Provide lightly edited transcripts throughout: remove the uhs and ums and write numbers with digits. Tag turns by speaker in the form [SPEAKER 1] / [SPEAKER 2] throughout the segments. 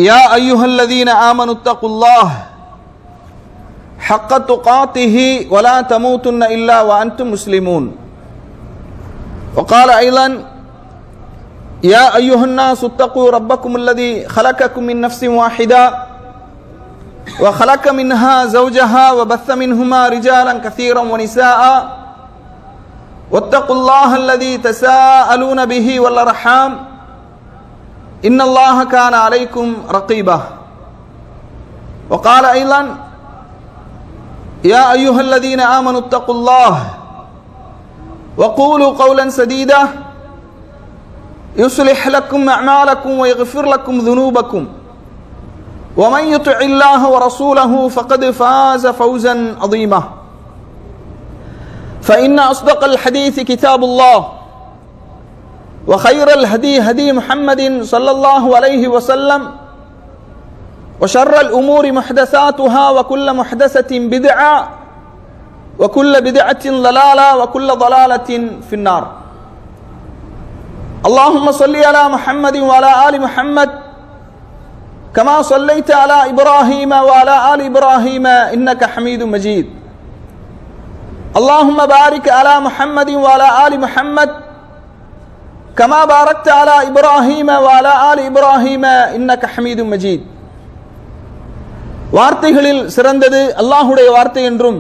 [SPEAKER 1] يا أيها الذين آمنوا اتقوا الله حق تقاته ولا تموتن إلا وأنتم مسلمون. وقال أيضا يا أيها الناس اتقوا ربكم الذي خلقكم من نفس واحدة وخلق منها زوجها وبث منهما رجالا كثيرا ونساء واتقوا الله الذي تساءلون به والأرحام إن الله كان عليكم رقيبا. وقال أيضا يا أيها الذين آمنوا اتقوا الله وقولوا قولا سديدا يصلح لكم أعمالكم ويغفر لكم ذنوبكم ومن يطع الله ورسوله فقد فاز فوزا عظيما. فإن أصدق الحديث كتاب الله وخير الهدي هدي محمد صلى الله عليه وسلم وشر الأمور محدثاتها وكل محدثة بدعة وكل بدعة ضلالة وكل ضلالة في النار. اللهم صل على محمد وعلى آل محمد كما صليت على إبراهيم وعلى آل إبراهيم إنك حميد مجيد. اللهم بارك على محمد وعلى آل محمد كما باركت على إبراهيم وعلى آل إبراهيم إنك حميد مجيد. வார்த்தைகளில் சிறந்தது அல்லாஹ்வுடைய வார்த்தை என்றும்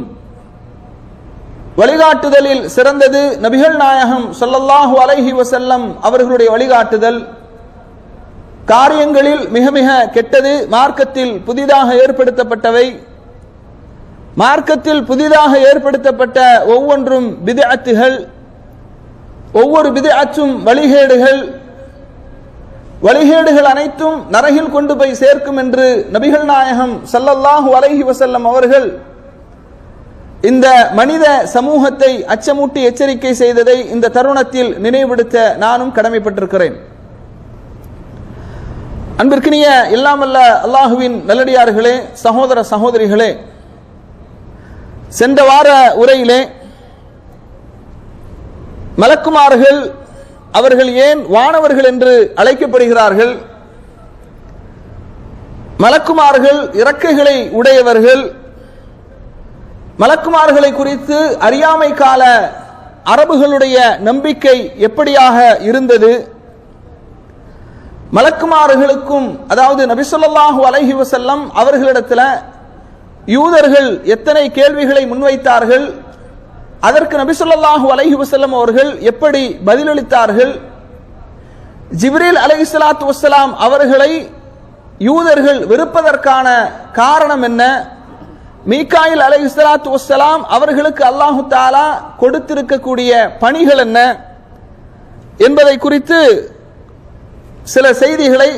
[SPEAKER 1] வழிகாட்டுதலில் சிறந்தது நபிகள் நாயகம் ஸல்லல்லாஹு அலைஹி வஸல்லம் அவர்களுடைய வழிகாட்டுதல், காரியங்களில் மிக மிக கெட்டது மார்க்கத்தில் புதிதாக ஏற்படுத்தப்பட்டவை, மார்க்கத்தில் புதிதாக ஏற்படுத்தப்பட்ட ஒவ்வொன்றும் பித்அத்துகள், ஒவ்வொரு பித்அத்தும் வழிகேடுகள், வழிகேடுகள் அனைத்தும் நரகில் கொண்டு போய் சேர்க்கும் என்று நபிகள் நாயகம் ஸல்லல்லாஹு அலைஹி வஸல்லம் அவர்கள் இந்த மனித சமூகத்தை அச்சமூட்டி எச்சரிக்கை செய்ததை இந்த தருணத்தில் நினைவுபடுத்த நானும் கடமைப்பட்டிருக்கிறேன். அன்பிற்கினிய எல்லாமல்ல அல்லாஹுவின் நல்லடியார்களே, சகோதர சகோதரிகளே, சென்ற வார உரையிலே மலக்குமார்கள் அவர்கள் ஏன் வானவர்கள் என்று அழைக்கப்படுகிறார்கள், மலக்குமார்கள் இறக்கைகளை உடையவர்கள், மலக்குமார்களை குறித்து அறியாமை கால அரபுகளுடைய நம்பிக்கை எப்படியாக இருந்தது, மலக்குமார்களுக்கும் அதாவது நபி ஸல்லல்லாஹு அலைஹி வஸல்லம் அவர்களிடத்தில் யூதர்கள் எத்தனை கேள்விகளை முன்வைத்தார்கள், அதற்கு நபி ஸல்லல்லாஹு அலைஹி வஸல்லம் அவர்கள் எப்படி பதிலளித்தார்கள், ஜிப்ரீல் அலைஹிஸ்ஸலாத்து வஸ்ஸலாம் அவர்களை யூதர்கள் வெறுப்பதற்கான காரணம் என்ன, மீகாயில் அலைஹிஸ்ஸலாத்து வஸ்ஸலாம் அவர்களுக்கு அல்லாஹு தஆலா கொடுத்திருக்கக்கூடிய பணிகள் என்ன என்பதை குறித்து சில செய்திகளை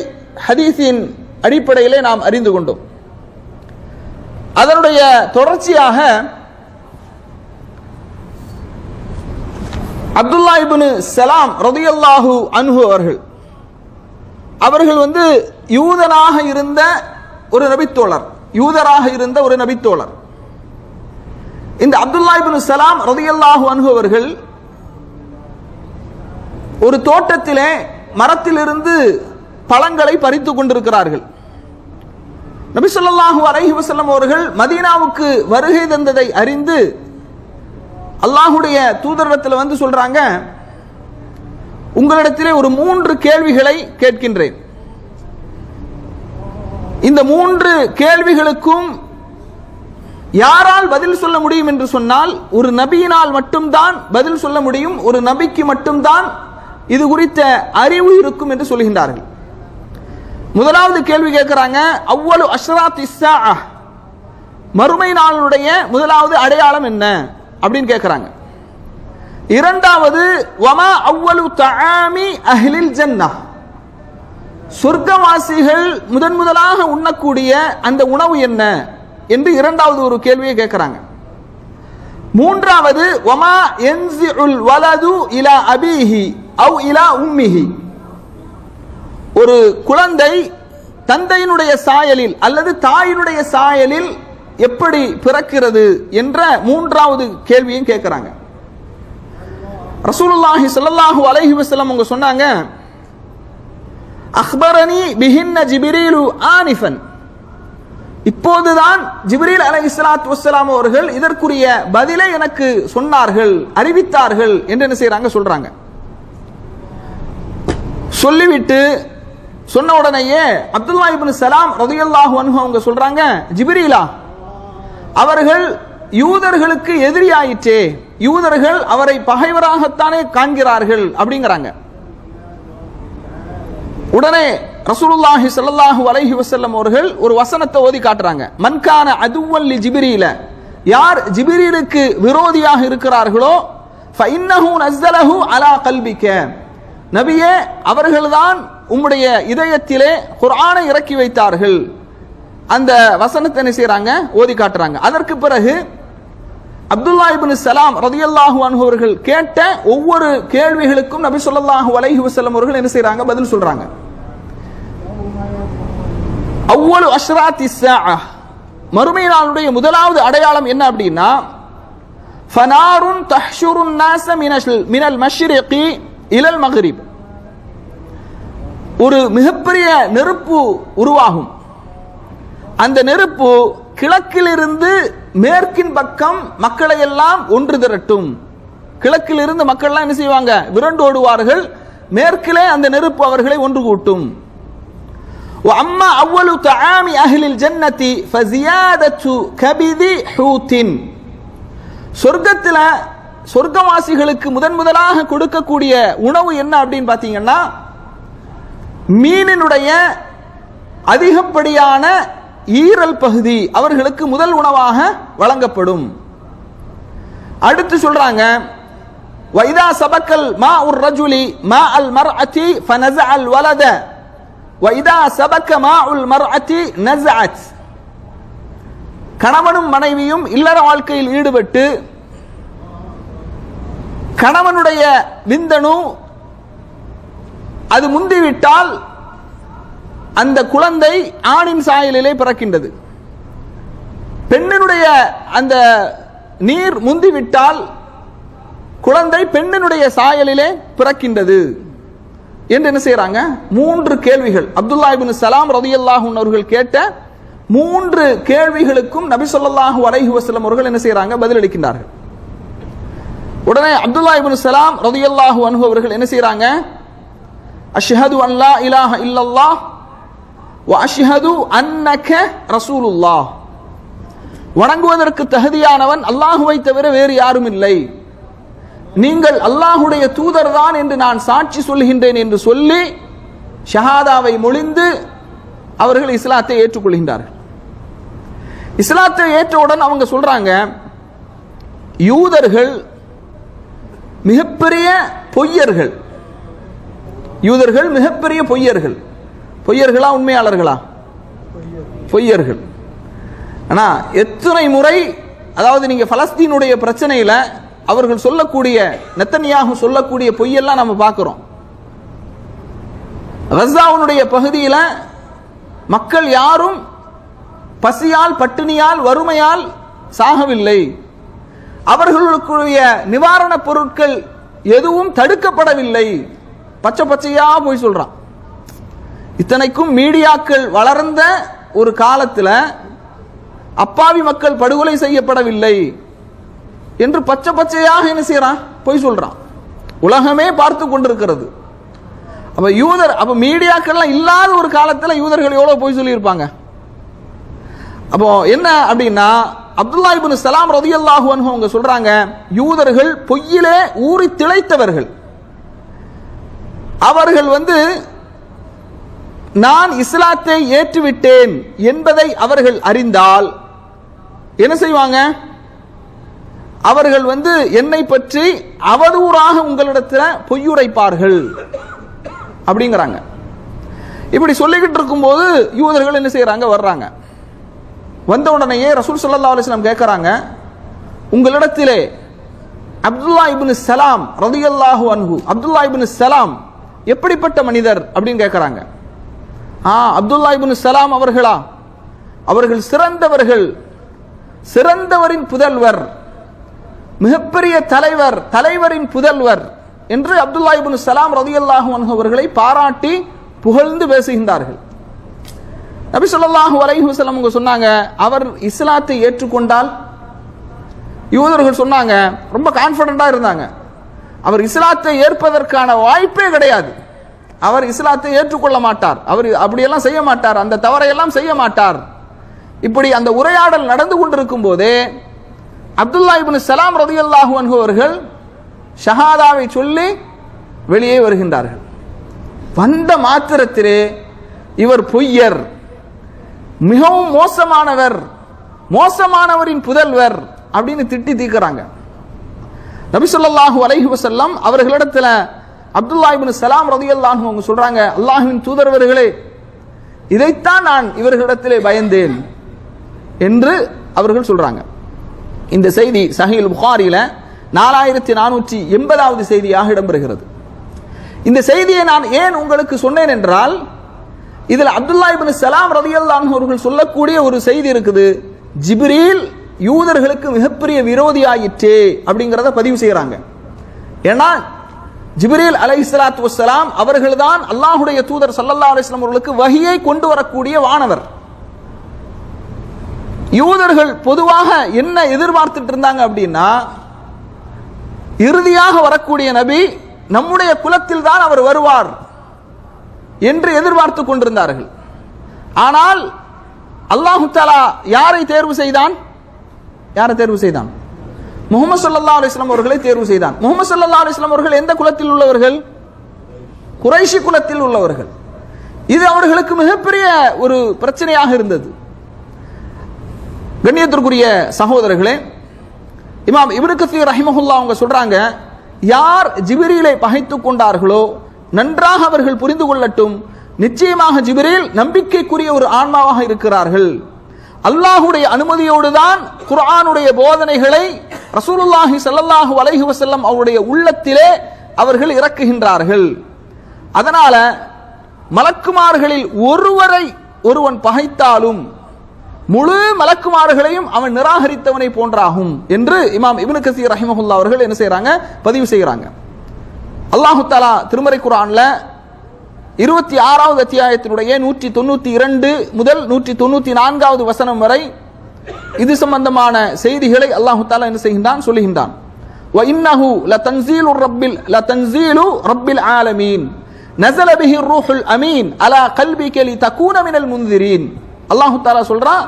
[SPEAKER 1] ஹதீஸின் அடிப்படையிலே நாம் அறிந்து கொண்டோம். அதனுடைய தொடர்ச்சியாக அப்துல்லா இப்னு சலாம் ரலியல்லாஹு அன்ஹு அவர்கள் யூதனாக இருந்த ஒரு நபித்தோழர், யூதராக இருந்த ஒரு நபித்தோழர். இந்த அப்துல்லா இப்னு சலாம் ரலியல்லாஹு அன்ஹு அவர்கள் ஒரு தோட்டத்திலே மரத்திலிருந்து பழங்களை பறித்துக் கொண்டிருக்கிறார்கள். நபி ஸல்லல்லாஹு அலைஹி வஸல்லம் அவர்கள் மதீனாவுக்கு வருகை தந்ததை அறிந்து அல்லாஹ்வுடைய தூதரிடத்தில் சொல்றாங்க, உங்களிடத்திலே ஒரு 3 கேள்விகளை கேட்கின்றேன். இந்த 3 கேள்விகளுக்கும் யாரால் பதில் சொல்ல முடியும் என்று சொன்னால் ஒரு நபியினால் மட்டும்தான் பதில் சொல்ல முடியும், ஒரு நபிக்கு மட்டும்தான் இது குறித்த அறிவு இருக்கும் என்று சொல்கின்றார்கள். முதலாவது கேள்வி கேட்கிறாங்க, அவ்வளு அஷ்ராத்தி ஸாஅ, மறுமை நாளுடைய முதலாவது அடையாளம் என்ன அப்படின்னு கேட்கிறாங்க. இரண்டாவது வமா அவ்வளு தஆமி அஹ்லில் ஜன்னah, சொர்க்கவாசிகள் முதலாக உண்ணக்கூடிய அந்த உணவு என்ன என்று இரண்டாவது ஒரு கேள்வியை கேட்கிறாங்க. மூன்றாவது வமா யன்ஸிஉல் வலது இலா அபீஹி அவ் இலா உம்மிஹி, ஒரு குழந்தை தந்தையினுடைய சாயலில் அல்லது தாயினுடைய சாயலில் எப்படி பிறக்கிறது என்ற மூன்றாவது கேள்வியும் கேட்கிறாங்க. ரசூலுல்லாஹி ஸல்லல்லாஹு அலைஹி வஸல்லம் அவங்க சொன்னாங்க, அக்பரனி பிஹின்ன ஜிப்ரீலு ஆனிஃபன், இப்போதுதான் ஜிப்ரீல் அலைஹிஸ்ஸலாத்து வஸ்ஸலாம் அவர்கள் இதற்குரிய பதிலை எனக்கு சொன்னார்கள், அறிவித்தார்கள் என்று என்ன செய்றாங்க, சொல்றாங்க. சொல்லிவிட்டு சொன்ன உடனேயே அப்துல்லா இப்னு சலாம் ரலியல்லாஹு அன்ஹு அவங்க சொல்றாங்க, ஜிப்ரீலா அவர்கள் யூதர்களுக்கு எதிரியாயிற்றே, யூதர்கள் அவரை பகைவராகத்தானே காண்கிறார்கள் அப்படிங்கிறாங்க. உடனே ரசூலுல்லாஹி ஸல்லல்லாஹு அலைஹி வஸல்லம் அவர்கள் ஒரு வசனத்தை ஓதி காட்டுறாங்க. மன்கான அதுவல் லி ஜிப்ரீல, யார் ஜிப்ரீலுக்கு விரோதியாக இருக்கிறார்களோ ஃபஇன்னஹு நஸ்ஸலஹு அலா கல்பிக, நபியே அவர்கள்தான் உம்முடைய இதயத்திலே குர்ஆனை இறக்கி வைத்தார்கள். அந்த வசனத்தை என்ன செய்றாங்க, ஓதி காட்டுறாங்க. அதற்கு பிறகு அப்துல்லா இப்னு சலாம் ரலியல்லாஹு அன்ஹு அவர்கள் கேட்ட ஒவ்வொரு கேள்விகளுக்கும் நபி ஸல்லல்லாஹு அலைஹி வஸல்லம் அவர்கள் என்ன செய்றாங்க, பதில் சொல்றாங்க. அவ்வளு அஷ்ராத்தி ஸாஅ, மறுமை நாளுடைய முதலாவது அடையாளம் என்ன அப்படின்னா, ஃபனாருன் தஹ்ஷுருன் நாஸ மினல் மஷ்ரிகி இலல் மக்ரிப், ஒரு மிகப்பெரிய நெருப்பு உருவாகும். அந்த நெருப்பு கிழக்கிலிருந்து மேற்கின் பக்கம் மக்களை எல்லாம் ஒன்று திரட்டும். கிழக்கிலிருந்து மக்கள் எல்லாம் என்ன செய்வாங்க, விரண்டு ஓடுவார்கள். மேற்கிலே அந்த நெருப்பு அவர்களை ஒன்று கூட்டும். وَأَمَّا أَوَّلُ طَعَامِ أَهْلِ الْجَنَّةِ فَزِيَادَةُ كَبِدِ حُوتٍ, சொர்க்கத்தில் சொர்க்கவாசிகளுக்கு முதலாக கொடுக்கக்கூடிய உணவு என்ன அப்படின்னு பார்த்தீங்கன்னா, மீனினுடைய அதிகப்படியான ஈரல் பகுதி அவர்களுக்கு முதல் உணவாக வழங்கப்படும். அடுத்து சொல்றாங்க, வைதா சபக்கல் மா உர் ரஜுலி மா அல் மர்அதி ஃபனஸஅல் வலத வைதா சபக்க மா உல் மர்அதி நஸஅத், கணவனும் மனைவியும் இல்லற வாழ்க்கையில் ஈடுபட்டு கணவனுடைய விந்தணு அது முந்திவிட்டால் அந்த குழந்தை ஆணின் சாயலிலே பிறக்கின்றது. பெண்ணினுடைய அந்த நீர் முந்திவிட்டால் குழந்தை பெண்ணினுடைய சாயலிலே பிறக்கின்றது என்று என்ன செய்யறாங்க, 3 கேள்விகள். அப்துல்லா இப்னு சலாம் ரலியல்லாஹு அன்ஹு அவர்கள் கேட்ட 3 கேள்விகளுக்கும் நபி ஸல்லல்லாஹு அலைஹி வஸல்லம் அவர்கள் என்ன செய்யறாங்க, பதிலளிக்கின்றார்கள். உடனே அப்துல்லா இப்னு சலாம் ரலியல்லாஹு அன்ஹு அவர்கள் என்ன செய்யறாங்க, அஷ்ஹது அன் லா இலாஹ இல்லல்லாஹ் வ அஷ்ஹது அன்னக ரசூலுல்லாஹ், வணங்குவதற்கு தகுதியானவன் அல்லாஹுவை தவிர வேறு யாரும் இல்லை, நீங்கள் அல்லாஹுடைய தூதர் தான் என்று நான் சாட்சி சொல்கின்றேன் என்று சொல்லி ஷஹாதாவை மொழிந்து அவர்கள் இஸ்லாத்தை ஏற்றுக்கொள்கின்றார்கள். இஸ்லாத்தை ஏற்றவுடன் அவங்க சொல்றாங்க, யூதர்கள் மிகப்பெரிய பொய்யர்கள், யூதர்கள் மிகப்பெரிய பொய்யர்கள். பொய்யர்களா உண்மையாளர்களா? பொய்யர்கள். ஆனா எத்தனை முறை, அதாவது நீங்க பலஸ்தீனுடைய பிரச்சனையில அவர்கள் சொல்லக்கூடிய, நெத்தனியாஹு சொல்லக்கூடிய பொய்யெல்லாம் நம்ம பார்க்கிறோம். கஸாவுடைய பகுதியில் மக்கள் யாரும் பசியால் பட்டினியால் வறுமையால் சாகவில்லை, அவர்களுக்குரிய நிவாரணப் பொருட்கள் எதுவும் தடுக்கப்படவில்லை, பச்சை பச்சையா போய் சொல்றான். இத்தனைக்கும் மீடியாக்கள் வளர்ந்த ஒரு காலத்தில் அப்பாவி மக்கள் படுகொலை செய்யப்படவில்லை என்று பச்சை பச்சையாக என்ன செய்யறான், போய் சொல்றான். உலகமே பார்த்து கொண்டிருக்கிறது. அப்ப யூதர், அப்ப மீடியாக்கள்லாம் இல்லாத ஒரு காலத்தில் யூதர்கள் எவ்வளவு போய் சொல்லியிருப்பாங்க. அப்போ என்ன அப்படின்னா, அப்துல்லா இப்னு சலாம் ரலியல்லாஹு அன்ஹு அவங்க சொல்றாங்க, யூதர்கள் பொய்யிலே ஊறி திளைத்தவர்கள். அவர்கள் நான் இஸ்லாத்தை ஏற்றுவிட்டேன் என்பதை அவர்கள் அறிந்தால் என்ன செய்வாங்க, அவர்கள் என்னை பற்றி அவதூறாக உங்களிடத்தில் பொய்யுரைப்பார்கள் அப்படிங்கிறாங்க. இப்படி சொல்லிக்கிட்டு இருக்கும்போது யூதர்கள் என்ன செய்யறாங்க, வர்றாங்க. வந்த உடனேயே ரசூல் ஸல்லல்லாஹு அலைஹி வஸல்லம் கேட்கறாங்க, உங்களிடத்திலே அப்துல்லா இப்னு சலாம் ரலியல்லாஹு அன்ஹு, அப்துல்லா இப்னு சலாம் எப்படிப்பட்ட மனிதர் அப்படின்னு கேட்கறாங்க. அப்துல்லா இப்னு சலாம் அவர்களா, அவர்கள் சிறந்தவர்கள், சிறந்தவரின் புதல்வர், மிகப்பெரிய தலைவர், தலைவரின் புதல்வர் என்று அப்துல்லா இப்னு சலாம் ரலியல்லாஹு அன்ஹு அவர்களை பாராட்டி புகழ்ந்து பேசுகின்றார்கள். நபி ஸல்லல்லாஹு அலைஹி வஸல்லம் அவங்க சொன்னாங்க, அவர் இஸ்லாத்தை ஏற்றுக்கொண்டால், யூதர்கள் சொன்னாங்க, ரொம்ப கான்ஃபிடென்ட்டா இருந்தாங்க, அவர் இஸ்லாத்தை ஏற்பதற்கான வாய்ப்பே கிடையாது, அவர் இஸ்லாத்தை ஏற்றுக்கொள்ள மாட்டார், அவர் அப்படியெல்லாம் செய்ய மாட்டார், அந்த தவறையெல்லாம் செய்ய மாட்டார். இப்படி அந்த உரையாடல் நடந்து கொண்டிருக்கும் போதே அப்துல்லா இப்னு சலாம் ரலியல்லாஹு அன்ஹு அவர்கள் ஷஹாதாவை சொல்லி வெளியே வருகின்றார்கள். வந்த மாத்திரத்திலே இவர் பொய்யர், மிகவும் மோசமானவர், மோசமானவரின் புதல்வர் அப்படின்னு திட்டி தீர்க்கறாங்க. நபி ஸல்லல்லாஹு அலைஹி வஸல்லம் அவர்களிடத்துல அப்துல்லா இப்னு சலாம் ரலியல்லாஹு அன்ஹு அவங்க சொல்றாங்க, அல்லாஹ்வின் தூதரவர்களே, இதைத்தான் நான் இவர்களிடத்திலே பயந்தேன் என்று அவர்கள் சொல்றாங்க. இந்த செய்தி சஹீஹ் புகாரில 4480வது செய்தியாக இடம்பெறுகிறது. இந்த செய்தியை நான் ஏன் உங்களுக்கு சொன்னேன் என்றால், இதில் அப்துல்லா இப்னு சலாம் ரலியல்லாஹு அன்ஹு அவர்கள் சொல்லக்கூடிய ஒரு செய்தி இருக்குது. ஜிப்ரீல் யூதர்களுக்கு மிகப்பெரிய விரோதியாயிற்றே அப்படிங்கிறத பதிவு செய்யறாங்க. ஏன்னா ஜிப்ரீல் அலைஹிஸ்ஸலாத்து வஸ்ஸலாம் அவர்கள்தான் அல்லாஹ்வுடைய தூதர் ஸல்லல்லாஹு அலைஹி வஸல்லம் அவர்களுக்கு வஹியை கொண்டு வரக்கூடிய வானவர். யூதர்கள் பொதுவாக என்ன எதிர்பார்த்துட்டு இருந்தாங்க அப்படின்னா, இறுதியாக வரக்கூடிய நபி நம்முடைய குலத்தில் தான் அவர் வருவார் என்று எதிர்பார்த்து கொண்டிருந்தார்கள். ஆனால் அல்லாஹ் தஆலா யாரை தேர்வு செய்தான்? யாரை தேர்வு செய்தான்? முஹம்மது ஸல்லல்லாஹு அலைஹி வஸல்லம் அவர்களை தேர்வு செய்தான். முஹம்மது ஸல்லல்லாஹு அலைஹி வஸல்லம் அவர்கள் எந்த குலத்தில் உள்ளவர்கள்? குறைஷி குலத்தில் உள்ளவர்கள். இது அவர்களுக்கு மிகப்பெரிய ஒரு பிரச்சனையாக இருந்தது. கண்ணியத்திற்குரிய சகோதரர்களே, இமாம் இப்னு கஸீர் ரஹிமஹுல்லாஹ் அவங்க சொல்றாங்க, யார் ஜிப்ரீலை பகைத்துக் கொண்டார்களோ நன்றாக அவர்கள் புரிந்து கொள்ளட்டும், நிச்சயமாக ஜிப்ரீல் நம்பிக்கைக்குரிய ஒரு ஆன்மாவாக இருக்கிறார்கள். அல்லாஹ்வுடைய அனுமதியோடு தான் குர்ஆனுடைய போதனைகளை ரசூலுல்லாஹி ஸல்லல்லாஹு அலைஹி வஸல்லம் அவருடைய உள்ளத்திலே அவர்கள் இறக்குகின்றார்கள். அதனால மலக்குமார்களில் ஒருவரை ஒருவன் பகைத்தாலும் முழு மலக்குமார்களையும் அவன் நிராகரித்தவனை போன்றாகும் என்று இமாம் இப்னு கஸீர் ரஹிமஹுல்லாஹ் அவர்கள் என்ன செய்றாங்க? பதிவு செய்கிறாங்க. அல்லாஹ் தஆலா திருமறை குர்ஆன்ல 26வது அத்தியாயத்தினுடைய 192 முதல் 194வது வசனம் வரை இது சம்பந்தமான செய்திகளை அல்லாஹ் தஆலா என்ன செய்கின்றான்? சொல்லுகின்றான். வ இன்னஹு லதன்ஸீலு ரப்பில் ஆலமீன் நஸல பிஹி ரூஹுல் அமீன் அலா கல்பிக லிதகூன மினல் முன்திரீன். அல்லாஹ் தஆலா சொல்றான்,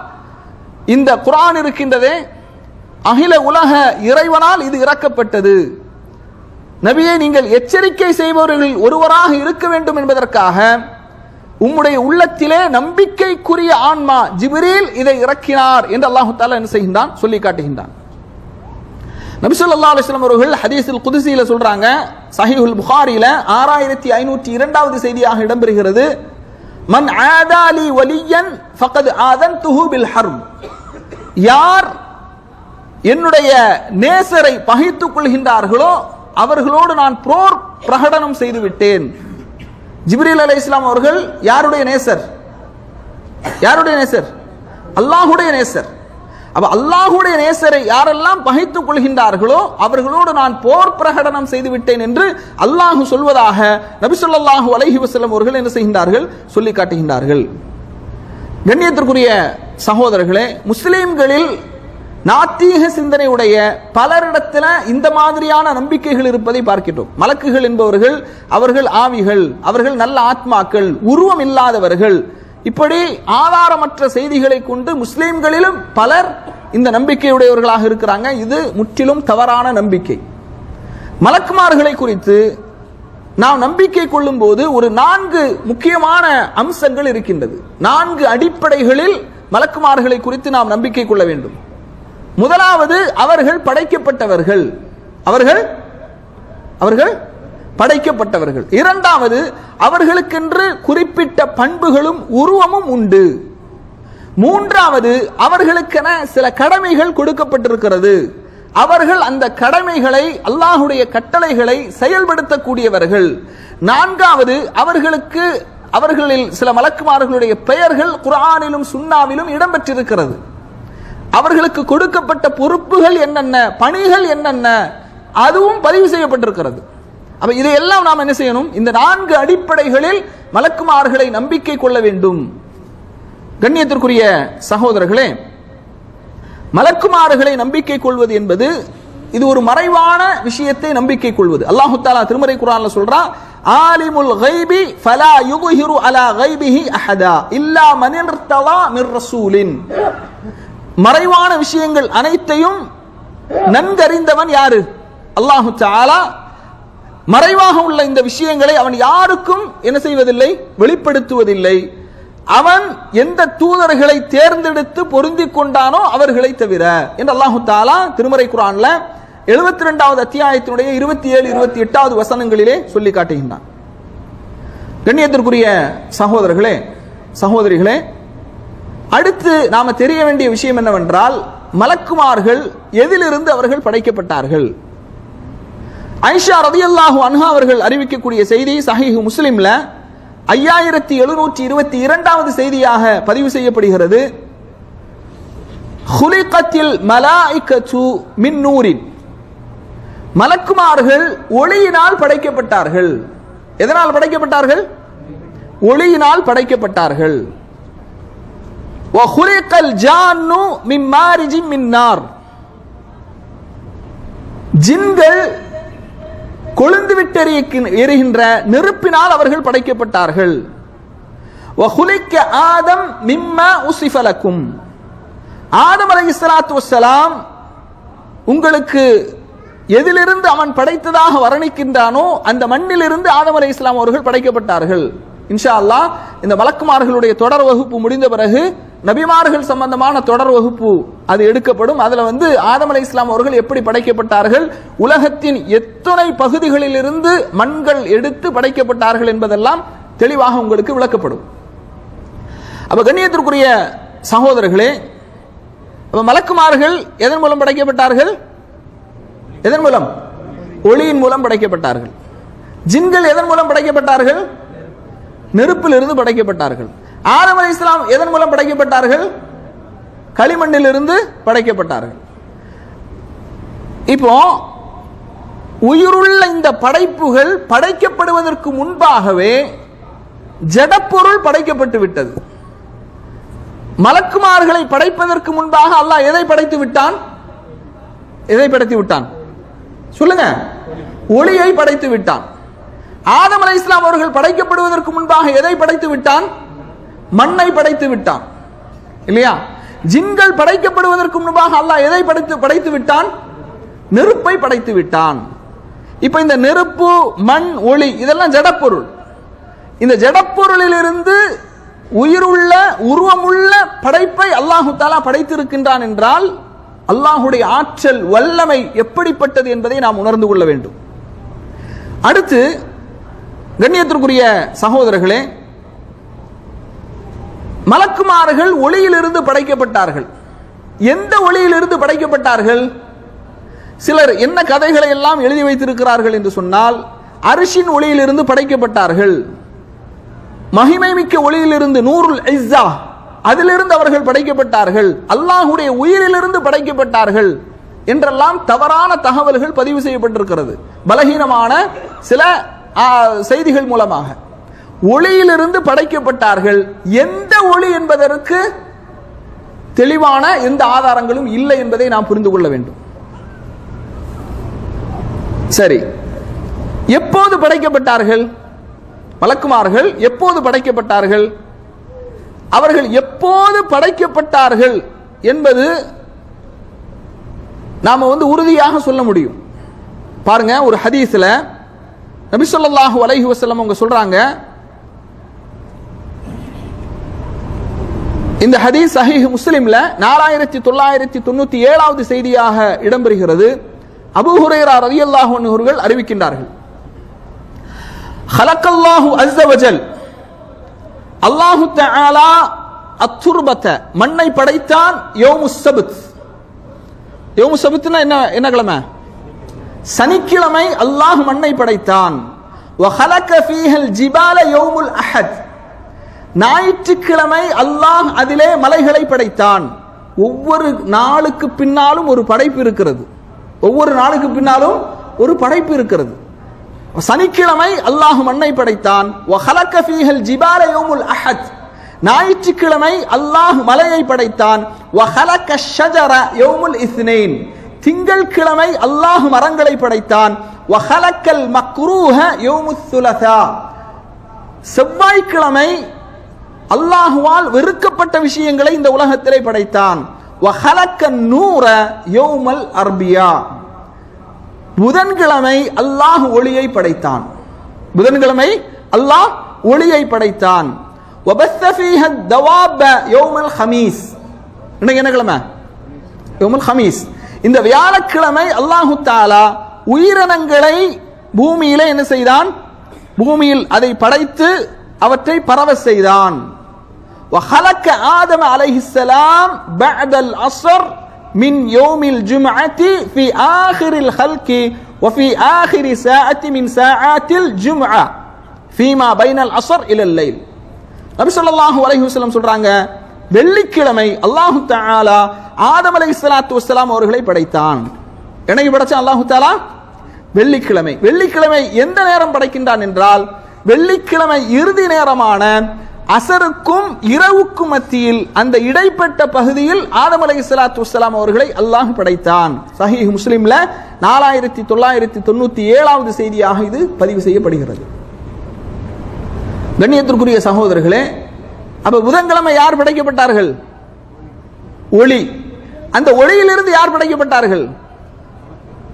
[SPEAKER 1] இந்த குர்ஆன் இருக்கின்றதே அகில உலக இறைவனால் இது இறக்கப்பட்டது. நபியை நீங்கள் எச்சரிக்கை செய்பவர்களில் ஒருவராக இருக்க வேண்டும் என்பதற்காக உம்முடைய உள்ளத்திலே நம்பிக்கைக்குரிய ஆன்மா ஜிப்ரீல் இதை இறக்கினார் என்று அல்லாஹ் தஆலா என்ன செய்கின்றான்? சொல்லி காட்டுகின்றான். நபி ஸல்லல்லாஹு அலைஹி வஸல்லம் அவர்கள் ஹதீஸுல் குத்ஸில சொல்றாங்க, சஹீஹுல் புகாரில 6502வது செய்தியாக இடம்பெறுகிறது, மன் ஆதாலி வலியன் ஃபகத் ஆதன்துஹு பில் ஹர்ப். யார் என்னுடைய நேசரை பகைத்துக் கொள்கின்றார்களோ அவர்களோடு நான் போர் பிரகடனம் செய்து விட்டேன். ஜிப்ரீல் அலைஹிஸ்ஸலாம் அவர்கள் யாருடைய நேசர்? யாருடைய நேசர்? அல்லாஹ்வுடைய நேசர். அப்ப அல்லாஹ்வுடைய நேசரை யாரெல்லாம் பகைத்துக் கொள்கின்றார்களோ அவர்களோடு நான் போர் பிரகடனம் செய்து விட்டேன் என்று அல்லாஹ் சொல்வதாக நபி ஸல்லல்லாஹு அலைஹி வஸல்லம் அவர்கள் என்ன செய்கின்றார்கள்? சொல்லி காட்டுகின்றார்கள். கண்ணியத்திற்குரிய சகோதரர்களே, முஸ்லிம்களில் நாத்திக சிந்தனையுடைய பலரிடத்தில் இந்த மாதிரியான நம்பிக்கைகள் இருப்பதை பார்க்கிறோம். மலக்குகள் என்பவர்கள் அவர்கள் ஆவிகள், அவர்கள் நல்ல ஆத்மாக்கள், உருவம் இல்லாதவர்கள், இப்படி ஆதாரமற்ற செய்திகளை கொண்டு முஸ்லிம்களிலும் பலர் இந்த நம்பிக்கையுடையவர்களாக இருக்கிறாங்க. இது முற்றிலும் தவறான நம்பிக்கை. மலக்குமார்களை குறித்து நாம் நம்பிக்கை கொள்ளும் போது ஒரு 4 முக்கியமான அம்சங்கள் இருக்கின்றது. 4 அடிப்படைகளில் மலக்குமார்களை குறித்து நாம் நம்பிக்கை கொள்ள வேண்டும். முதலாவது, அவர்கள் படைக்கப்பட்டவர்கள். அவர்கள் படைக்கப்பட்டவர்கள். இரண்டாவது, அவர்களுக்கென்று குறிப்பிட்ட பண்புகளும் உருவமும் உண்டு. மூன்றாவது, அவர்களுக்கென சில கடமைகள் கொடுக்கப்பட்டிருக்கிறது. அவர்கள் அந்த கடமைகளை, அல்லாஹ்வுடைய கட்டளைகளை செயல்படுத்தக்கூடியவர்கள். நான்காவது, அவர்களில் சில மலக்குமார்களுடைய பெயர்கள் குர்ஆனிலும் சுன்னாவிலும் இடம்பெற்றிருக்கிறது. அவர்களுக்கு கொடுக்கப்பட்ட பொறுப்புகள் என்னென்ன, பணிகள் என்னென்ன, அதுவும் பதிவு செய்யப்பட்டிருக்கிறது. அப்ப இதையெல்லாம் நாம் என்ன செய்யணும்? இந்த 4 அடிப்படைகளில் மலக்குமார்களை நம்பிக்கை கொள்ள வேண்டும். கண்ணியத்திற்குரிய சகோதரர்களே, மலக்குமார்களை நம்பிக்கை கொள்வது என்பது இது ஒரு மறைவான விஷயத்தை நம்பிக்கை கொள்வது. அல்லாஹ் தஆலா திருமறை குர்ஆன்ல சொல்றான், ஆலிமுல் கைபி ஃபலா யுظஹிரு அலா கைபிஹி அஹதா இல்லா மன் இர்தலா மிர் ரசூலின். மறைவான விஷயங்கள் அனைத்தையும் நன்கறிந்தவன் யாரு? அல்லாஹ் தஆலா மறைவாக உள்ள இந்த விஷயங்களை அவன் யாருக்கும் என்ன செய்வதில்லை, வெளிப்படுத்துவதில்லை. அவன் எந்த தூதர்களை தேர்ந்தெடுத்து பொருந்தி கொண்டானோ அவர்களை தவிர என்று அல்லாஹ் தஆலா திருமறை குர்ஆன்ல 72வது அத்தியாயத்தினுடைய 27, 28வது வசனங்களிலே சொல்லி காட்டுகின்றான். கண்ணியத்திற்குரிய சகோதரர்களே, சகோதரிகளே, அடுத்து நாம தெரிய வேண்டிய விஷயம் என்னவென்றால், மலக்குமார்கள் எதிலிருந்து அவர்கள் படைக்கப்பட்டார்கள்? ஆயிஷா ரலியல்லாஹு அன்ஹா அவர்கள் அறிவிக்கக்கூடிய செய்தி சஹீஹ் முஸ்லிம்ல 5722வது செய்தியாக பதிவு செய்யப்படுகிறது. குலிகத்தில் மலாயிகத்து மின் நூரின், மலக்குமார்கள் ஒளியினால் படைக்கப்பட்டார்கள். எதனால் படைக்கப்பட்டார்கள்? ஒளியினால் படைக்கப்பட்டார்கள். வகுலிகல் ஜான்னு மின் மாரிஜி மின் நார், ஜின்கள் கொழுந்துவிட்டு எரிகின்ற நெருப்பினால் அவர்கள் படைக்கப்பட்டார்கள். வகுலிக்க ஆதம் மிம்மா உசிஃபலக்கும், ஆதம் அலைஹிஸ்ஸலாத்து வஸ்ஸலாம் உங்களுக்கு எதிலிருந்து அவன் படைத்ததாக வர்ணிக்கின்றானோ அந்த மண்ணிலிருந்து ஆதம் அலைஹிஸ்ஸலாம் அவர்கள் படைக்கப்பட்டார்கள். இன்ஷா அல்லாஹ் இந்த மலக்குமார்களுடைய தொடர் வகுப்பு முடிந்த பிறகு நபிமார்கள் சம்பந்தமான தொடர் வகுப்பு அது எடுக்கப்படும். அதுல ஆதம் அலைஹிஸ்ஸலாம் அவர்கள் எப்படி படைக்கப்பட்டார்கள், உலகத்தின் எத்தனை பகுதிகளில் இருந்து மண்கள் எடுத்து படைக்கப்பட்டார்கள் என்பதெல்லாம் தெளிவாக உங்களுக்கு விளக்கப்படும். அப்ப கண்ணியத்திற்குரிய சகோதரர்களே, மலக்குமார்கள் எதன் மூலம் படைக்கப்பட்டார்கள்? எதன் மூலம்? ஒளியின் மூலம் படைக்கப்பட்டார்கள். ஜின்கள் எதன் மூலம் படைக்கப்பட்டார்கள்? நெருப்பிலிருந்து படைக்கப்பட்டார்கள். ஆதம் அலைஹிஸ்ஸலாம் எதன் மூலம் படைக்கப்பட்டார்கள்? களிமண்ணிலிருந்து படைக்கப்பட்டார்கள். இப்போ உயிருள்ள இந்த படைப்புகள் படைக்கப்படுவதற்கு முன்பாகவே ஜடப்பொருள் படைக்கப்பட்டு விட்டது. மலக்குமார்களை படைப்பதற்கு முன்பாக அல்லாஹ் எதை படைத்து விட்டான்? எதை படைத்து விட்டான் சொல்லுங்க? ஒளியை படைத்து விட்டான். ஆதம் அலைஹிஸ்ஸலாம் அவர்கள் படைக்கப்படுவதற்கு முன்பாக எதை படைத்து விட்டான்? மண்ணை படைத்து விட்டான், இல்லையா? ஜின்கள் படைக்கப்படுவதற்கு முன்பாக அல்லாஹ் எதை படைத்து விட்டான்? நெருப்பை படைத்து விட்டான். இப்ப இந்த நெருப்பு, மண், ஒளி இதெல்லாம் ஜடப்பொருள். இந்த ஜடப்பொருளில் இருந்து உயிருள்ள உருவமுள்ள படைப்பை அல்லாஹு தஆலா படைத்திருக்கின்றான் என்றால் அல்லாஹுடைய ஆற்றல் வல்லமை எப்படிப்பட்டது என்பதை நாம் உணர்ந்து கொள்ள வேண்டும். அடுத்து கண்ணியத்திற்குரிய சகோதரர்களே, மலக்குமார்கள் ஒளியிலிருந்து படைக்கப்பட்டார்கள். எந்த ஒளியிலிருந்து படைக்கப்பட்டார்கள்? சிலர் என்ன கதைகளை எல்லாம் எழுதி வைத்திருக்கிறார்கள் என்று சொன்னால், அரிஷின் ஒளியிலிருந்து படைக்கப்பட்டார்கள், மகிமை மிக்க ஒளியிலிருந்து நூருல் இஸ்ஸா அதிலிருந்து அவர்கள் படைக்கப்பட்டார்கள், அல்லாஹுடைய உயிரிலிருந்து படைக்கப்பட்டார்கள் என்றெல்லாம் தவறான தகவல்கள் பதிவு செய்யப்பட்டிருக்கிறது பலகீனமான சில செய்திகள் மூலமாக. ஒளியிலிருந்து படைக்கப்பட்டார்கள். எந்த ஒளி என்பதற்கு தெளிவான எந்த ஆதாரங்களும் இல்லை என்பதை நாம் புரிந்து கொள்ள வேண்டும். சரி, எப்போது படைக்கப்பட்டார்கள்? மலக்குமார்கள் எப்போது படைக்கப்பட்டார்கள்? அவர்கள் எப்போது படைக்கப்பட்டார்கள் என்பது நாம உறுதியாக சொல்ல முடியும். பாருங்க, ஒரு ஹதீஸ்ல நபி ஸல்லல்லாஹு அலைஹி வஸல்லம் அவங்க சொல்றாங்க, இந்த ஹதீஸ் சஹீஹ் முஸ்லிம்ல 4997வது செய்தியாக இடம்பெறுகிறது. அபூ ஹுரைரா ரலியல்லாஹு அன்ஹு அவர்கள் அறிவிக்கின்றார்கள், ஹலக்கல்லாஹு அஸ்ஸ வஜல், அல்லாஹு தஆலா அத்துர்பத மண்ணை படைத்தான். யௌமுஸ் சப்த், யௌமுஸ் சப்த்னா என்ன கிழமை? சனிக்கிழமை அல்லாஹ் மண்ணை படைத்தான். வஹலக ஃபீஹல் ஜிபால யௌமுல் அஹத், ஞாயிற்றுக்கிழமை அல்லாஹ் அதிலே மலைகளை படைத்தான். ஒவ்வொரு நாளுக்கு பின்னாலும் ஒரு படைப்பு இருக்கிறது. ஒவ்வொரு நாளுக்கு பின்னாலும் ஒரு படைப்பு இருக்கிறது. சனிக்கிழமை அல்லாஹ் மண்ணை படைத்தான். வஹலக ஃபீஹல் ஜிபால யௌமுல் அஹத், ஞாயிற்றுக்கிழமை அல்லாஹ் மலையை படைத்தான். வஹலக ஷஜர யௌமுல் இஸ்னைன், திங்கள்கிழமை அல்லாஹ் மரங்களை படைத்தான். வஹலக்கல் மக்ரூஹ யௌமுஸ் சுலஸா, செவ்வாய்க்கிழமை அல்லாஹுவால் வெறுக்கப்பட்ட விஷயங்களை இந்த உலகத்திலே படைத்தான். வஹலக்கன் நூர யௌமல் அர்பியா, புதன்கிழமை அல்லாஹ் ஒளியை படைத்தான். புதன்கிழமை அல்லாஹ் ஒளியை படைத்தான். வபஸ்ஸ ஃபீஹா தவாப யௌமல் ஹமீஸ், இன்னைக்கு என்ன கிழமை? யௌமுல் ஹமீஸ். இந்த வியாழக்கிழமை அல்லாஹு தஆலா உயிரினங்களை பூமியிலே என்ன செய்தான்? பூமியில் அதை படைத்து அவற்றை பரவ செய்தான். وخلق آدم عليه السلام بعد العصر من يوم الجمعة في آخر الخلق وفي آخر ساعة من ساعات الجمعة فيما بين العصر إلى الليل. நபி ஸல்லல்லாஹு அலைஹி வஸல்லம் சொல்றாங்க, வெள்ளிக்கிழமை அல்லாஹு தஆலா ஆதம் அலைஹிஸ்ஸலாத்து வஸ்ஸலாம் அவர்களை படைத்தான். என்னைக்கு படைச்சான் அல்லாஹு தஆலா? வெள்ளிக்கிழமை. வெள்ளிக்கிழமை எந்த நேரம் படைக்கின்றான் என்றால், வெள்ளிக்கிழமை இறுதி நேரமான அசருக்கும் இரவுக்கும் மத்தியில் அந்த இடைப்பட்ட பகுதியில் ஆதம் அலைஹிஸ்ஸலாத்து வஸ்ஸலாம் அவர்களை அல்லாஹ் படைத்தான். சஹீஹ் முஸ்லிம்ல 4997வது செய்தியாக இது பதிவு செய்யப்படுகிறது. கண்ணியத்திற்குரிய சகோதரர்களே, அப்ப புதன்கிழமை யார் படைக்கப்பட்டார்கள்? ஒளி. அந்த ஒளியிலிருந்து யார் படைக்கப்பட்டார்கள்?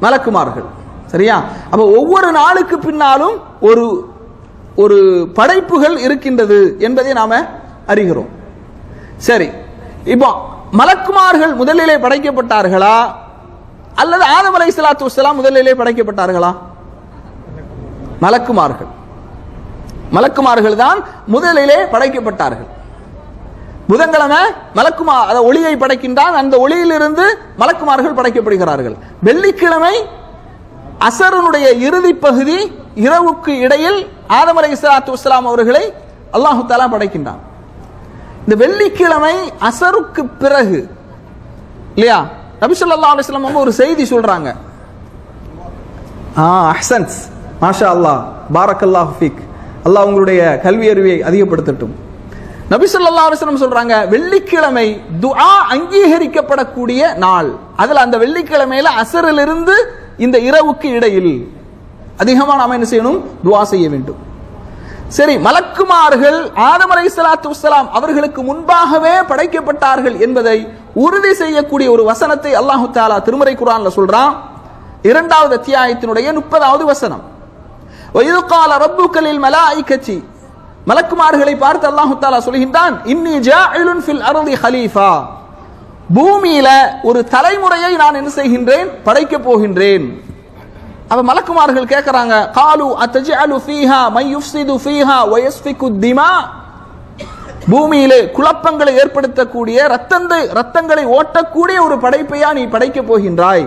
[SPEAKER 1] மலக்குமார்கள். சரியா? அப்ப ஒவ்வொரு நாளுக்கு பின்னாலும் ஒரு ஒரு படைப்புகள் இருக்கின்றது என்பதை நாம அறிகிறோம். சரி, இப்போ மலக்குமார்கள் முதலிலே படைக்கப்பட்டார்களா அல்லது ஆதம் அலைஹிஸ்ஸலாத்து வஸ்ஸலாம் முதலிலே படைக்கப்பட்டார்களா? மலக்குமார்கள். மலக்குமார்கள் தான் முதலிலே படைக்கப்பட்டார்கள். புதன்கிழமை மலக்குமார் ஒளியை படைக்கின்றான், அந்த ஒளியிலிருந்து மலக்குமார்கள் படைக்கப்படுகிறார்கள். வெள்ளிக்கிழமை அசருடைய இறுதி பகுதி, இரவுக்கு இடையில் ஆதம் அலைஹிஸ்ஸலாத்து வஸ்ஸலாம் அவர்களை அல்லாஹு தஆலா படைக்கின்றான். இந்த வெள்ளிக்கிழமை அசருக்கு பிறகு இல்லையா, நபி ஸல்லல்லாஹு அலைஹி வஸல்லம் ஒரு செய்தி சொல்றாங்க. அஹ்சன்ஸ், மாஷா அல்லாஹ், பாரக்கல்லாஹு ஃபீக், அல்லாஹ் உங்களுடைய கல்வி அறிவை அதிகப்படுத்தட்டும். நபி ஸல்லல்லாஹு அலைஹி வஸல்லம் சொல்றாங்க, வெள்ளிக்கிழமை துஆ அங்கீகரிக்கப்படக்கூடிய நாள். அதுல அந்த வெள்ளிக்கிழமையில அசரிலிருந்து இந்த இரவுக்கு இடையில் அதிகமா நாம என்ன செய்யணும்? துஆ செய்ய வேண்டும். சரி, மலக்குமார்கள் ஆதம் அலைஹிஸ்ஸலாத்து வஸ்ஸலாம் அவர்களுக்கு முன்பாகவே படைக்கப்பட்டார்கள் என்பதை உறுதி செய்யக்கூடிய ஒரு வசனத்தை அல்லாஹு தஆலா திருமறை குர்ஆன்ல சொல்றான். 2வது அத்தியாயத்தினுடைய 30வது வசனம். وَإِذْ قَالَ رَبُّكَ لِلْمَلَائِكَةِ, மலக்குமார்களை பார்த்து அல்லாஹு தஆலா சொல்கின்றான், இன்னி ஜாஇலுன் ஃபில் அர்தி ஹலீஃபா, பூமியில ஒரு தலைமுறையை நான் என்ன செய்கின்றேன்? படைக்க போகின்றேன். அப்ப மலக்குமார்கள் கேட்கறாங்க, காலு அத்தஜஅலு ஃபீஹா மை யுஃப்ஸிது ஃபீஹா வ யஸ்ஃபிகு திமா, பூமியிலே குழப்பங்களை ஏற்படுத்தக்கூடிய ரத்தங்களை ஓட்டக்கூடிய ஒரு படைப்பையா நீ படைக்க போகின்றாய்.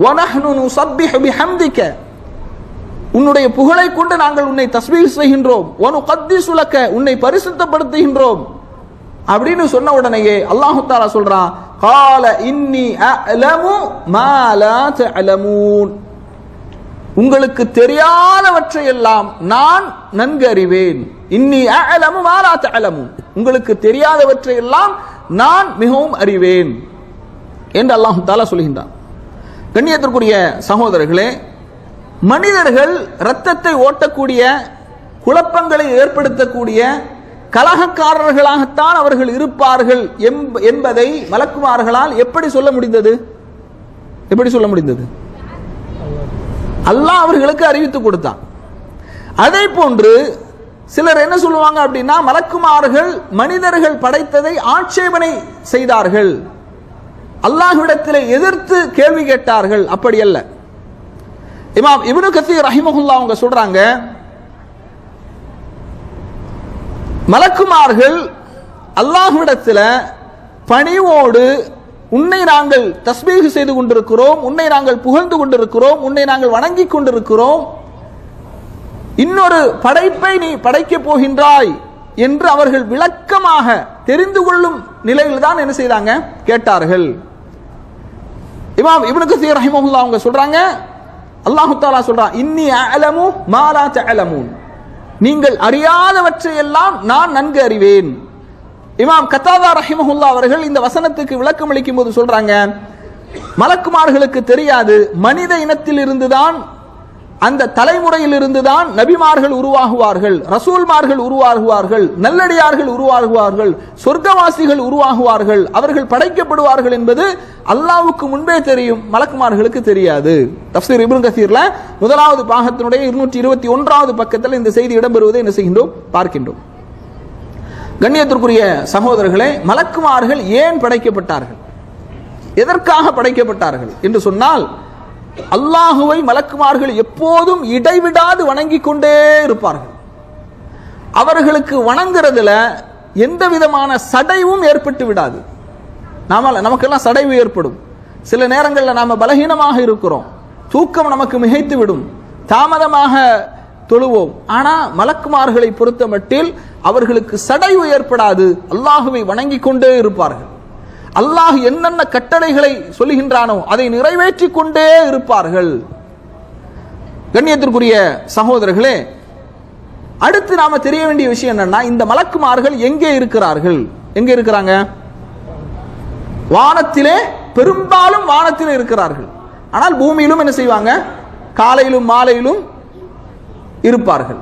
[SPEAKER 1] வ நஹ்னு நுஸப்பிஹு பிஹம்திக, உன்னுடைய புகழை கொண்டு நாங்கள் உன்னை தஸ்பீஹ் செய்கின்றோம். வ நுகத்திஸு லக, உன்னை பரிசுத்தப்படுத்துகின்றோம் அப்படின்னு சொன்ன உடனேயே அல்லாஹு தஆலா சொல்றான், கால இன்னி அஅலமு மா லா தஅலமூன், உங்களுக்கு தெரியாதவற்றை எல்லாம் நான் நன்கு அறிவேன். இன்னி அஅலமு மா லா தஅலமூன், உங்களுக்கு தெரியாதவற்றை எல்லாம் நான் மிகவும் அறிவேன் என்று அல்லாஹு தஆலா சொல்கின்றான். கண்ணியத்திற்குரிய சகோதரர்களே, மனிதர்கள் இரத்தத்தை ஓட்டக்கூடிய, குழப்பங்களை ஏற்படுத்தக்கூடிய கலகக்காரர்களாகத்தான் அவர்கள் இருப்பார்கள் என்பதை மலக்குமார்களால் எப்படி சொல்ல முடிந்தது? எப்படி சொல்ல முடிந்தது? அல்லாஹ் அவர்களுக்கு அறிவித்து கொடுத்தான். அதே போன்று சிலர் என்ன சொல்லுவாங்க அப்படின்னா, மலக்குமார்கள் மனிதர்கள் படைத்ததை ஆட்சேபனை செய்தார்கள், அல்லாஹ்விடத்தில் எதிர்த்து கேள்வி கேட்டார்கள். அப்படி அல்ல. இமாம் இப்னு கஸீர் ரஹிமஹுல்லாஹ் அவங்க சொல்றாங்க, மலக்குமார்கள் அல்லாஹ்விடத்தில் பணிவோடு உன்னை நாங்கள் தஸ்பீஹ் செய்து கொண்டிருக்கிறோம், உன்னை நாங்கள் புகழ்ந்து கொண்டிருக்கிறோம், உன்னை நாங்கள் வணங்கிக் கொண்டிருக்கிறோம், இன்னொரு படைப்பை நீ படைக்கப் போகின்றாய் என்று அவர்கள் விளக்கமாக தெரிந்து கொள்ளும் நிலையில் தான் என்ன செய்தாங்க? கேட்டார்கள். இமாம் இப்னு கஸீர் ரஹிமஹுல்லாஹ் அவங்க சொல்றாங்க, அல்லாஹ் தஆலா சொல்றான், இன்னி அஅலமு மா லா தஅலமூன், நீங்கள் அறியாதவற்றை எல்லாம் நான் நன்கு அறிவேன். இமாம் கத்தாதா ரஹிமஹுல்லாஹ் அவர்கள் இந்த வசனத்துக்கு விளக்கம் அளிக்கும் போது சொல்றாங்க, மலக்குமார்களுக்கு தெரியாது மனித இனத்தில் இருந்துதான், அந்த தலைமுறையில் இருந்துதான் நபிமார்கள் உருவாகுவார்கள், ரசூல்மார்கள் உருவாகுவார்கள், நல்லடியார்கள் உருவாகுவார்கள், சொர்க்கவாசிகள் உருவாகுவார்கள், அவர்கள் படைக்கப்படுவார்கள் என்பது அல்லாஹ்வுக்கு முன்பே தெரியும், மலக்குமார்களுக்கு தெரியாது. தஃப்சீர் இப்னு கஸீர்ல முதலாவது பாகத்தினுடைய 221வது பக்கத்தில் இந்த செய்தி இடம்பெறுவதை என்ன செய்கின்றோம், பார்க்கின்றோம். கண்ணியத்திற்குரிய சகோதரர்களே, மலக்குமார்கள் ஏன் படைக்கப்பட்டார்கள், எதற்காக படைக்கப்பட்டார்கள் என்று சொன்னால், அல்லாஹுவை மலக்குமார்கள் எப்போதும் இடைவிடாது வணங்கிக் கொண்டே இருப்பார்கள். அவர்களுக்கு வணங்குறதுல எந்த விதமான சடைவும் ஏற்பட்டு விடாது. நமக்கெல்லாம் சடைவு ஏற்படும். சில நேரங்களில் நாம பலகீனமாக இருக்கிறோம், தூக்கம் நமக்கு மிகைத்து விடும், தாமதமாக தொழுவோம். ஆனா மலக்குமார்களை பொறுத்த மட்டில் அவர்களுக்கு சடைவு ஏற்படாது, அல்லாஹுவை வணங்கிக் கொண்டே இருப்பார்கள். அல்லாஹ் என்னென்ன கட்டளைகளை சொல்லுகின்றானோ அதை நிறைவேற்றிக் கொண்டே இருப்பார்கள். கண்ணியத்திற்குரிய சகோதரர்களே, அடுத்து நாம தெரிய வேண்டிய விஷயம் என்னன்னா, இந்த மலக்குமார்கள் எங்கே இருக்கிறார்கள், எங்கே இருக்கிறாங்க? வானத்திலே, பெரும்பாலும் வானத்திலே இருக்கிறார்கள். ஆனால் பூமியிலும் என்ன செய்வாங்க, காலையிலும் மாலையிலும் இருப்பார்கள்.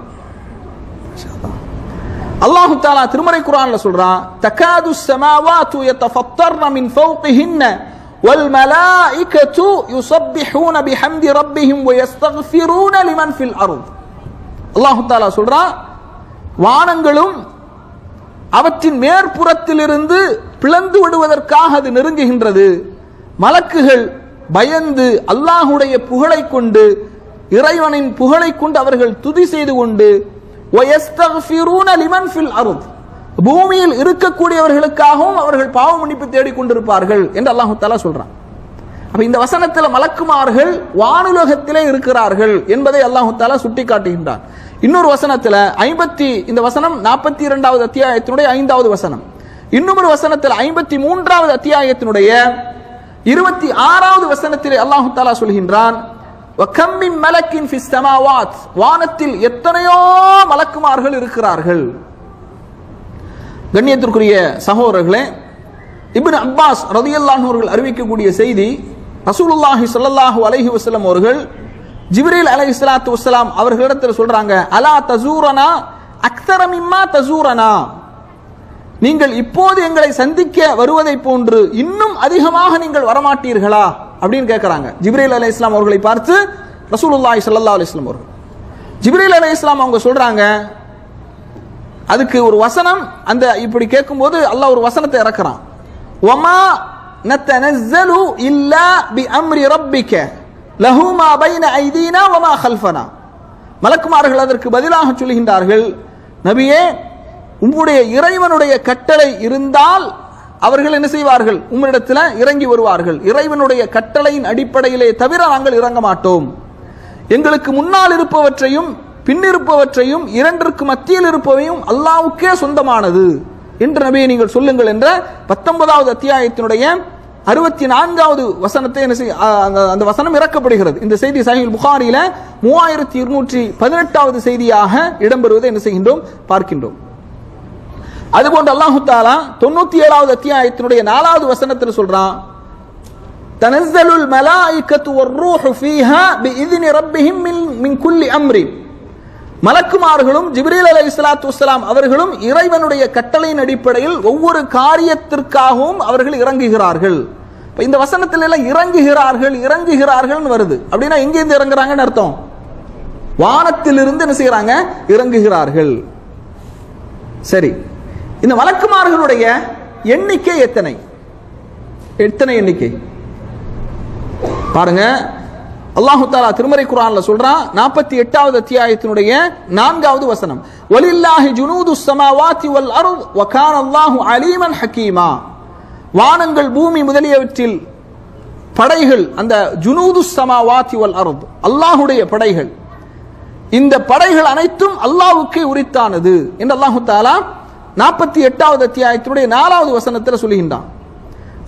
[SPEAKER 1] அல்லாஹ் தஆலா திருமறை குர்ஆன்ல சொல்றான், தகாது ஸமாவாத்து யதஃபத்தர்ன மின் ஃபௌகிஹின்ன வல் மலாயிகத்து யுஸப்பிஹூன பிஹம்தி ரப்பிஹிம் வ யஸ்தக்ஃபிரூன லிமன் ஃபில் அர்த். அல்லாஹ் தஆலா சொல்றான், வானங்களும் அவற்றின் மேற்புறத்திலிருந்து பிளந்து விடுவதற்காக அது நெருங்குகின்றது. மலக்குகள் பயந்து அல்லாஹ்வுடைய புகழை கொண்டு, இறைவனின் புகழை கொண்டு அவர்கள் துதி செய்து கொண்டு, பூமியில் இருக்கக்கூடியவர்களுக்காகவும் அவர்கள் பாவ மன்னிப்பு தேடிக் கொண்டிருப்பார்கள் என்று அல்லாஹ் தஆலா சொல்றான். அப்ப இந்த வசனத்தில் மலக்குமார்கள் வானுலகத்திலே இருக்கிறார்கள் என்பதை அல்லாஹ் தஆலா சுட்டி காட்டுகின்றான். இன்னொரு வசனத்தில் இந்த வசனம் 42வது அத்தியாயத்தினுடைய 5வது வசனம். இன்னொரு வசனத்தில் 53வது அத்தியாயத்தினுடைய 26வது வசனத்திலே அல்லாஹ் தஆலா சொல்கின்றான், வானத்தில் எத்தனையோ மலக்குமார்கள் இருக்கிறார்கள். கண்ணியத்திற்குரிய சகோதரர்களே, இப்னு அப்பாஸ் ரலியல்லாஹு அன்ஹு அவர்கள் அறிவிக்கக்கூடிய செய்தி, ரசூலுல்லாஹி ஸல்லல்லாஹு அலைஹி வஸல்லம் அவர்கள் ஜிப்ரீல் அலைஹிஸ்ஸலாத்து வஸ்ஸலாம் அவர்களிடத்தில் சொல்றாங்க, அலா தஸூரனா அக்ஸர மிம்மா தஸூரனா, நீங்கள் இப்போது எங்களை சந்திக்க வருவதை போன்று இன்னும் அதிகமாக நீங்கள் வரமாட்டீர்களா அப்படின்னு கேட்கிறாங்க. ஜிப்ரீல் அலைஹிஸ்ஸலாம் அவர்களை பார்த்து ரசூலுல்லாஹி ஸல்லல்லாஹு அலைஹி வஸல்லம் அவர்கள், ஜிப்ரீல் அலைஹிஸ்ஸலாம் அவங்க சொல்றாங்க, அதுக்கு ஒரு வசனம், அந்த இப்படி கேட்கும்போது அல்லாஹ் ஒரு வசனத்தை இறக்குறான், வமா நத்தனஸ்ஸலு இல்லா பிஅம்ரி ரப்பிக லஹு மா பைன ஐதீனா வமா கல்ஃபனா. மலக்குமார்கள் அதற்கு பதிலாக சொல்கின்றார்கள், நபியே, உம்முடைய இறைவனுடைய கட்டளை இருந்தால் அவர்கள் என்ன செய்வார்கள், உம்மிடத்தில் இறங்கி வருவார்கள். இறைவனுடைய கட்டளையின் அடிப்படையிலே தவிர நாங்கள் இறங்க மாட்டோம். எங்களுக்கு முன்னால் இருப்பவற்றையும் பின்னிருப்பவற்றையும் இரண்டிற்கு மத்தியில் இருப்பவையும் அல்லாஹ்வுக்கே சொந்தமானது என்று நபியை நீங்கள் சொல்லுங்கள் என்ற 19வது அத்தியாயத்தினுடைய 64வது வசனத்தை அந்த வசனம் இறக்கப்படுகிறது. இந்த செய்தி சஹீஹ் புகாரியில 3218வது செய்தியாக இடம்பெறுவதை என்ன செய்கின்றோம், பார்க்கின்றோம். அதுபோன்று அல்லாஹ் தஆலா 97வது அத்தியாயத்தினுடைய 4வது வசனத்தில் சொல்றான், தனஸ்ஸலுல் மலாயிகத்து வர்ரூஹு ஃபீஹா பிஇذن ரப்பிஹிம் மின் குல்லி அம்ரி. மலக்குமார்களும் ஜிப்ரீல் அலைஹிஸ்ஸலாத்து வஸ்ஸலாம் அவர்களும் இறைவனுடைய கட்டளையின் அடிப்படையில் ஒவ்வொரு காரியத்திற்காகவும் அவர்கள் இறங்குகிறார்கள். இந்த வசனத்தில் எல்லாம் இறங்குகிறார்கள் வருது. அப்படின்னா எங்க இருந்து இறங்குறாங்கன்னு அர்த்தம், வானத்திலிருந்து என்ன செய்யறாங்க, இறங்குகிறார்கள். சரி, இந்த மலக்குமார்களுடைய எண்ணிக்கை எத்தனை எண்ணிக்கை பாருங்க. அல்லாஹு தஆலா திருமறை குர்ஆன்ல சொல்றான், 48வது அத்தியாயத்தினுடைய 4வது வசனம், வலில்லாஹி ஜுனூதுஸ் ஸமாவாதி வல் அர்த் வ கான அல்லாஹு அலீமன் ஹகீமா. வானங்கள் பூமி முதலியவற்றில் படைகள், அந்த ஜுனூதுஸ் ஸமாவாதி வல் அர்த் அல்லாஹ்வுடைய படைகள், இந்த படைகள் அனைத்தும் அல்லாஹ்வுக்கே உரித்தானது என்று அல்லாஹு தஆலா 48வது அத்தியாயத்தினுடைய 4வது வசனத்தில் சொல்கின்றான்.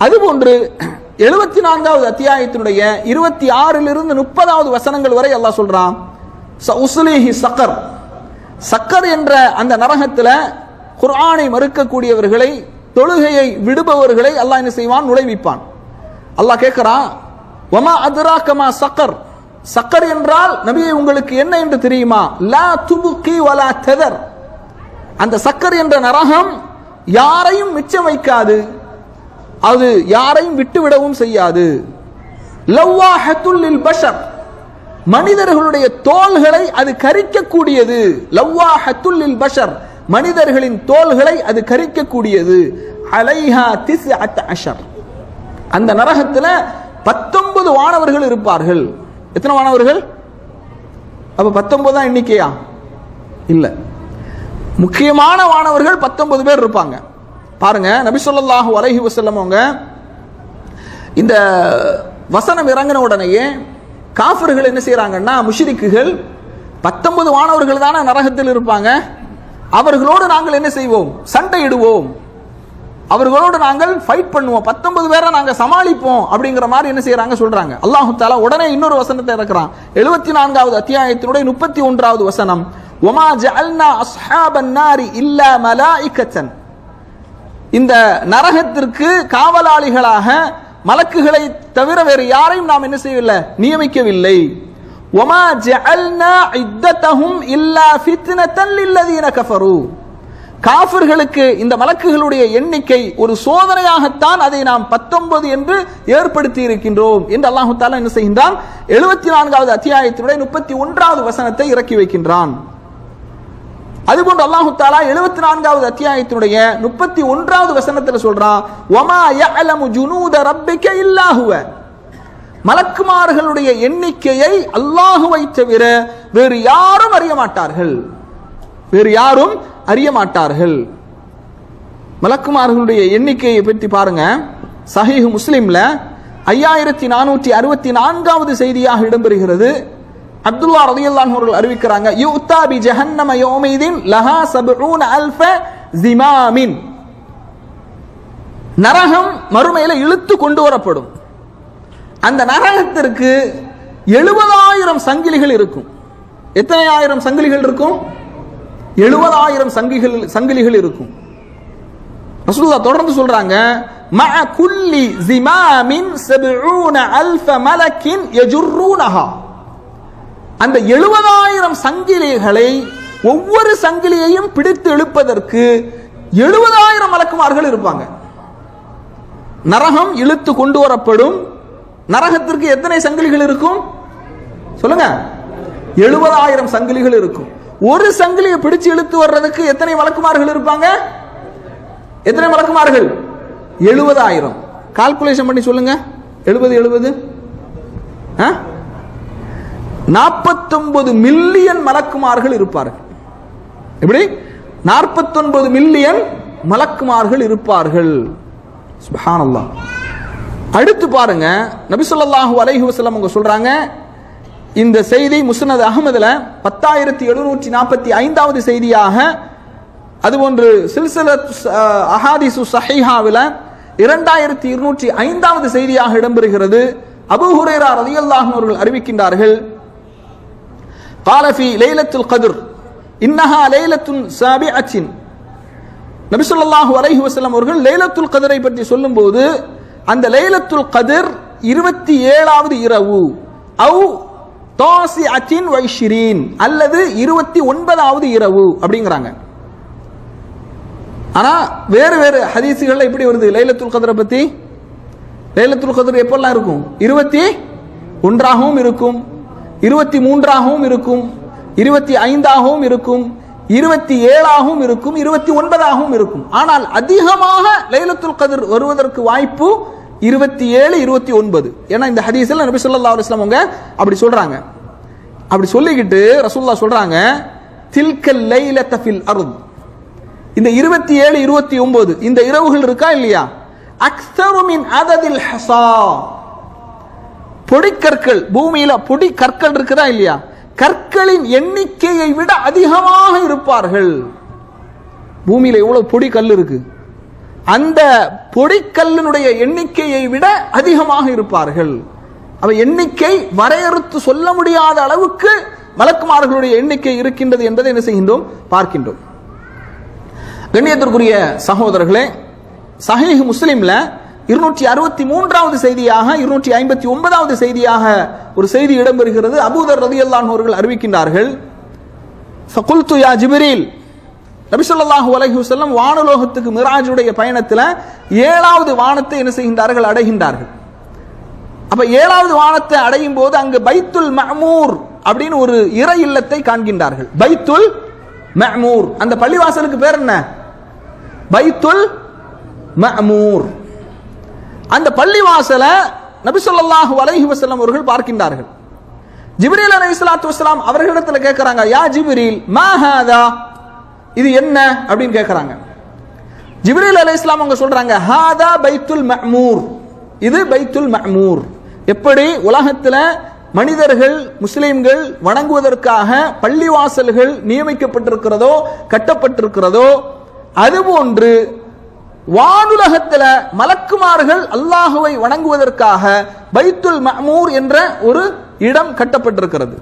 [SPEAKER 1] அதுபோன்று 74வது அத்தியாயத்தினுடைய 26 to 30 வசனங்கள் வரை அல்லாஹ் சொல்றான், சஉஸ்லிஹி ஸக்கர், சக்கர் என்ற அந்த நரகத்தில் குர்ஆனை மறுக்கக்கூடியவர்களை, தொழுகையை விடுபவர்களை அல்லாஹ் என்ன செய்வான்? நுழைவிப்பான். அல்லாஹ் கேட்கிறான், வமா அத்ராக மா ஸக்கர், சக்கர் என்றால் நபியே உங்களுக்கு என்ன என்று தெரியுமா? லா துபுகி வலா ததர், அந்த சக்கர் என்ற நரகம் யாரையும் மிச்சம் வைக்காது, அது யாரையும் விட்டுவிடவும் செய்யாது. லவ்வாஹத்துல் லில் பஷர், மனிதர்களுடைய தோள்களை அது கரிக்கக்கூடியது. லவ்வாஹத்துல் லில் பஷர், மனிதர்களின் தோள்களை அது கரிக்கக்கூடியது. அலைஹா 19, அந்த நரகத்தில் 19 வானவர்கள் இருப்பார்கள். எத்தனை வானவர்கள்? அப்ப 19 தான் எண்ணிக்கையா? இல்ல, முக்கியமான வானவர்கள் 19 பேர் இருப்பாங்க. பாருங்க, நபி ஸல்லல்லாஹு அலைஹி வஸல்லம் அவங்க இந்த வசனம் இறங்கின உடனேயே காஃபிர்கள் என்ன செய்யறாங்கன்னா, முஷ்ரிக்குகள் 19 வானவர்கள் தானே நரகத்தில் இருப்பாங்க, அவர்களோடு நாங்கள் என்ன செய்வோம்? சண்டையிடுவோம், அவர்களோடு நாங்கள் ஃபைட் பண்ணுவோம், 19 பேரை நாங்க சமாளிப்போம் அப்படிங்கிற மாதிரி என்ன செய்யறாங்க சொல்றாங்க. அல்லாஹ் தஆலா உடனே இன்னொரு வசனத்தை இறக்குறான். 74வது அத்தியாயத்தினுடைய 31வது வசனம், வமா ஜஅல்னா அஸ்ஹாபன் நாரி இல்லா மலாயிகத்தன், இந்த நரகத்திற்கு காவலாளிகளாக மலக்குகளை தவிர வேறு யாரையும் நாம் என்ன செய்யவில்லை? நியமிக்கவில்லை. வமா ஜஅல்னா இத்ததஹும் இல்லா ஃபித்னத்தன் லில்லதீன கஃபரு, காஃபிர்களுக்கு இந்த மலக்குகளுடைய எண்ணிக்கை ஒரு சோதனையாகத்தான் அதை நாம் 19 என்று ஏற்படுத்தி இருக்கின்றோம் என்று அல்லாஹ் தஆலா என்ன செய்கின்றான்? 74வது அத்தியாயத்தினுடைய 31வது வசனத்தை இறக்கி வைக்கின்றான். அதுபோன்று அல்லாஹ் தஆலா 74வது அத்தியாயத்தினுடைய 31வது வசனத்தில் சொல்றான், வமா யஅலமு ஜுனூத ரப்பிக இல்லா ஹுவ, மலக்குமார்களுடைய எண்ணிக்கையை அல்லாஹுவை தவிர வேறு யாரும் அறிய மாட்டார்கள், வேறு யாரும் அறிய மாட்டார்கள். மலக்குமார்களுடைய எண்ணிக்கையை பற்றி பாருங்க, சஹீஹ் முஸ்லிம்ல 5464வது செய்தியாக இடம்பெறுகிறது. அப்துல்லா ரலியல்லாஹு அன்ஹு அவர்கள் அறிவிக்கிறாங்க, யுத்தா பி ஜஹன்னம யௌமைதின் லஹா 70000 ஜிமாமின், நரகம் மறுமையில இழுத்து கொண்டு வரப்படும். அந்த நரகத்திற்கு 70000 சங்கிலிகள் இருக்கும். எத்தனை ஆயிரம் சங்கிலிகள் இருக்கும்? 70000 சங்கிலிகள் இருக்கும். ரசூலுல்லாஹ் தொடர்ந்து சொல்றாங்க, மஅ குல்லி ஜிமாமின் 70000 மலக்கின் யஜுர்ரூனஹா, அந்த 70000 சங்கிலிகளை ஒவ்வொரு சங்கிலியையும் பிடித்து இழுப்பதற்கு 70000 மலக்குமார்கள் இருப்பாங்க. நரகம் இழுத்து கொண்டு வரப்படும். நரகத்திற்கு எத்தனை சங்கிலிகள் இருக்கும் சொல்லுங்க? 70000 சங்கிலிகள் இருக்கும். ஒரு சங்கிலியை பிடிச்சு இழுத்து வர்றதுக்கு எத்தனை மலக்குமார்கள் இருப்பாங்க? எத்தனை மலக்குமார்கள்? 70000. கால்குலேஷன் பண்ணி சொல்லுங்க. 70 49 மில்லியன் மலக்குமார்கள் இருப்பார்கள். எப்படி? 49 மில்லியன் மலக்குமார்கள் இருப்பார்கள். சுப்ஹானல்லாஹ். அடுத்து பாருங்க, நபி ஸல்லல்லாஹு அலைஹி வஸல்லம் அவங்க சொல்றாங்க, இந்த செய்தி முஸ்னத் அஹ்மதுல 10745வது செய்தியாக, அதுபோன்று சில்சிலத் அஹாதீசு ஸஹீஹாவில 2205வது செய்தியாக இடம்பெறுகிறது. அபூ ஹுரைரா ரலியல்லாஹு அன்ஹு அவர்கள் அறிவிக்கின்றார்கள், قال في ليلة القدر إنها ليلة سابعة, நபி ஸல்லல்லாஹு அலைஹி வஸல்லம் அவர்கள் லைலத்துல் கத்ரை பற்றி சொல்லும்போது, அந்த லைலத்துல் கத்ர் 27வது இரவு, அவு தாசிஅத்தின் வ 20, அல்லது 29வது இரவு அப்படிங்கிறாங்க. ஆனா வேறு வேறு ஹதீஸ்கள்ல எப்படி வருது லைலத்துல் கத்ரை பத்தி? லைலத்துல் கத்ர் எப்பெல்லாம் இருக்கும்? 21ஆகவும் இருக்கும், 23ஆகவும் இருக்கும், 25ஆகவும் இருக்கும், 27ஆகவும் இருக்கும், 29ஆகவும் இருக்கும். ஆனால் அதிகமாக லைலத்துல் கத்ர் வருவதற்கு வாய்ப்பு 27, 29. ஏன்னா இந்த ஹதீஸ்ல நபி ஸல்லல்லாஹு அலைஹி வஸல்லம் அவங்க அப்படி சொல்றாங்க. அப்படி சொல்லிக்கிட்டு ரசூலுல்லாஹ் சொல்றாங்க, தில்கல் லைலத ஃபில் அர்த், இந்த 27, 29 இந்த இரவுகள் இருக்கா இல்லையா, அக்ஸரு மின் அததில் ஹஸா, பொடிக்கற்கள், பூமியில பொடி கற்கள் இருக்குதா இல்லையா, கற்களின் எண்ணிக்கையை விட அதிகமாக இருப்பார்கள். பூமியில எவ்வளவு பொடி கல் இருக்கு, அந்த பொடிக்கல்லினுடைய எண்ணிக்கையை விட அதிகமாக இருப்பார்கள். அவ எண்ணிக்கை வரையறுத்து சொல்ல முடியாத அளவுக்கு மலக்குமார்களுடைய எண்ணிக்கை இருக்கின்றது என்பதை என்ன செய்கின்றோம், பார்க்கின்றோம். கண்ணியத்திற்குரிய சகோதரர்களே, சஹீஹ் முஸ்லிம்ல 263வது செய்தியாக 259வது செய்தியாக ஒரு செய்தி இடம்பெறுகிறது. அபூதர் ரலியல்லாஹு அன்ஹு அவர்கள் அறிவிக்கின்றார்கள், ஃபகுல்து யா ஜிப்ரீல், நபி ஸல்லல்லாஹு அலைஹி வஸல்லம் வானலோகத்துக்கு மிராஜுடைய பயணத்தில் 7வது வானத்தை என்ன செய்கின்றார்கள், அடைகின்றார்கள். அப்ப 7வது வானத்தை அடையும் போது அங்கு பைத்துல் மஅமூர் அப்படின்னு ஒரு இறை இல்லத்தை காண்கின்றார்கள். பைத்துல் மஅமூர், அந்த பள்ளிவாசலுக்கு பேர் என்ன, பைத்துல் மஅமூர். அந்த பள்ளிவாசலை நபி ஸல்லல்லாஹு அலைஹி வஸல்லம் அவர்கள் பார்க்கின்றார்கள். ஜிப்ரீல் அலைஹிஸ்ஸலாத்து வஸ்ஸலாம் அவர்களிடத்தில் கேட்கிறாங்க, யா ஜிப்ரீல் மா ஹாதா, இது என்ன அப்படின்னு கேட்கிறாங்க. ஜிப்ரீல் அலைஹிஸ்ஸலாம் அவங்க சொல்றாங்க, ஹாதா பைத்துல் மஅமூர், இது பைத்துல் மஅமூர். எப்படி உலகத்தில் மனிதர்கள் முஸ்லிம்கள் வணங்குவதற்காக பள்ளிவாசல்கள் நியமிக்கப்பட்டிருக்கிறதோ கட்டப்பட்டிருக்கிறதோ அதுபோன்று வானுலகத்தில் மலக்குமார்கள் அல்லாஹுவை வணங்குவதற்காக பைத்துல் மஅமூர் என்ற ஒரு இடம் கட்டப்பட்டிருக்கிறது.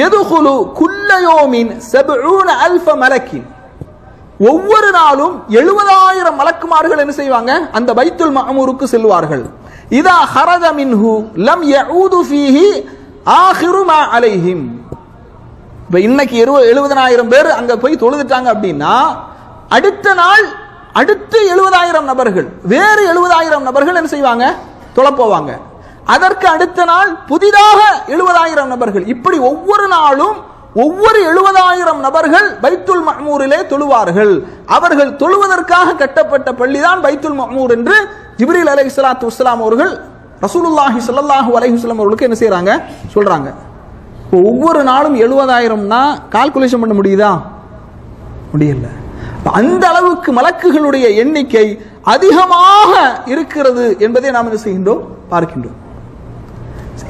[SPEAKER 1] யதுகுலு குல்ல யௌமின் 70000 மலக்கின், ஒவ்வொரு நாளும் 70000 மலக்குமார்கள் என்ன செய்வாங்க, அந்த பைத்துல் மஅமூருக்கு செல்வார்கள். இதா ஹரஜ மின்ஹு லம் யஊது ஃபீஹி ஆகிரு மா அலைஹிம். இப்ப இன்னைக்கு 70000 பேர் அங்க போய் தொழுதுட்டாங்க அப்படின்னா அடுத்த நாள் அடுத்த 70000 நபர்கள் வேறு 70000 நபர்கள் என்ன செய்வாங்க, தொழ போவாங்க. அதற்கு அடுத்த நாள் புதிதாக 70000 நபர்கள், இப்படி ஒவ்வொரு நாளும் ஒவ்வொரு 70000 நபர்கள் பைத்துல் மஅமூரிலே தொழுவார்கள். அவர்கள் தொழுவதற்காக கட்டப்பட்ட பள்ளிதான் பைத்துல் மஅமூர் என்று ஜிப்ரீல் அலைஹிஸ்ஸலாத்து வஸ்ஸலாம் அவர்கள் ரசூலுல்லாஹி ஸல்லல்லாஹு அலைஹி வஸல்லம் அவர்களுக்கு என்ன செய்றாங்க, சொல்றாங்க. ஒவ்வொரு நாளும் 70000னா கால்குலேஷன் பண்ண முடியுதா, முடியல. அந்த அளவுக்கு மலக்குகளுடைய எண்ணிக்கை அதிகமாக இருக்கிறது என்பதை நாம் என்ன செய்கின்றோம், பார்க்கின்றோம்.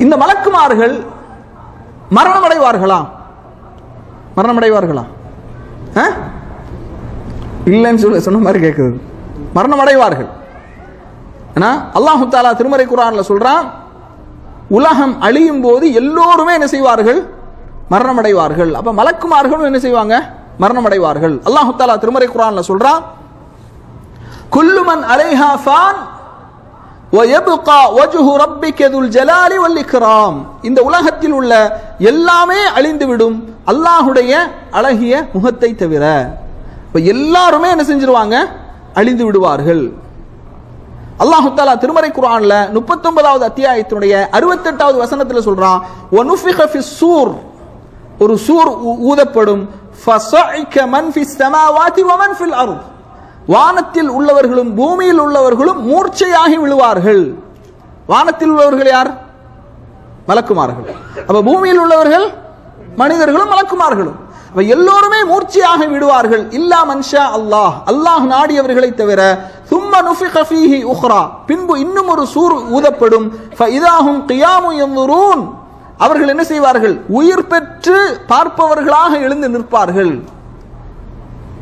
[SPEAKER 1] இந்த மலக்குமார்கள் மரணமடைவார்களா, மரணமடைவார்களா, இல்லைன்னு சொன்ன மாதிரி கேட்கிறது, மரணமடைவார்கள். அல்லாஹு தஆலா திருமறை குர்ஆன்ல சொல்றான், உலகம் அழியும் போது எல்லோருமே என்ன செய்வார்கள், மரணமடைவார்கள். அப்ப மலக்குமார்களும் என்ன செய்வாங்க, மரணமடைவார்கள். அல்லாஹு தஆலா திருமறை குர்ஆன்ல சொல்றான், குல்லு மன் அலைஹா ஃபான் வ யப்கா வஜ்ஹு ரப்பிக துல் ஜலாலி வல் இக்ராம். இந்த உலகத்தில் உள்ள எல்லாமே அழிந்துவிடும் அல்லாஹ்வுடைய அழகிய முகத்தை தவிர. எல்லாருமே என்ன செஞ்சிருவாங்க, அழிந்து விடுவார்கள். அல்லாஹு தஆலா திருமறை குர்ஆன்ல 39வது அத்தியாயத்தினுடைய 68வது வசனத்தில் சொல்றான், வனுஃபிக ஃபிஸ் சூர், ஒரு சூர் ஊதப்படும், ஃபஸஇக மன் ஃபிஸ் ஸமாவாதி வ மன் ஃபில் அர்த், வானத்தில் உள்ளவர்களும் பூமியில் உள்ளவர்களும் மூர்ச்சையாகி விழுவார்கள். வானத்தில் உள்ளவர்கள் யார், மலக்குமார்கள். அப்ப பூமியில் உள்ளவர்கள் மனிதர்களும் மலக்குமார்களும். அப்ப எல்லோருமே மூர்ச்சையாக விடுவார்கள். இல்லா மன்ஷா அல்லாஹ், அல்லாஹ் நாடியவர்களை தவிர. சும்ம நுஃபிக ஃபீஹி உக்ரா, பின்பு இன்னும் ஒரு சூர் ஊதப்படும். ஃபஇதாஹும் கியாமு யன்துரூன், அவர்கள் என்ன செய்வார்கள், உயிர் பெற்று பார்ப்பவர்களாக எழுந்து நிற்பார்கள்.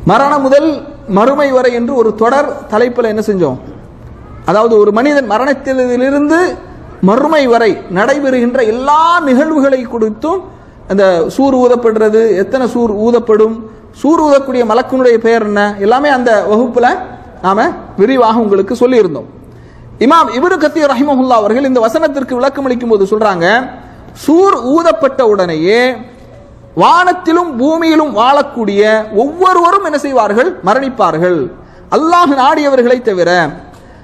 [SPEAKER 1] மரணம் முதல் மறுமை வரை என்று ஒரு தொடர் தலைப்பில் என்ன செஞ்சோம், அதாவது ஒரு மனிதன் மரணத்திலிருந்து மறுமை வரை நடைபெறுகின்ற எல்லா நிகழ்வுகளை கொடுத்தும் அந்த சூர் ஊதப்படுறது, எத்தனை சூர் ஊதப்படும், சூர் ஊதக்கூடிய மலக்குனுடைய பெயர் என்ன, எல்லாமே அந்த வகுப்புல நாம விரிவாக உங்களுக்கு சொல்லியிருந்தோம். இமாம் இப்னு கத்தீர் ரஹிமஹுல்லாஹ் அவர்கள் இந்த வசனத்திற்கு விளக்கம் அளிக்கும் போது சொல்றாங்க, சூர் ஊதப்பட்ட உடனேயே வானத்திலும் பூமியிலும் வாழக்கூடிய ஒவ்வொருவரும் என்ன செய்வார்கள், மரணிப்பார்கள், அல்லாஹ் நாடியவர்களை தவிர.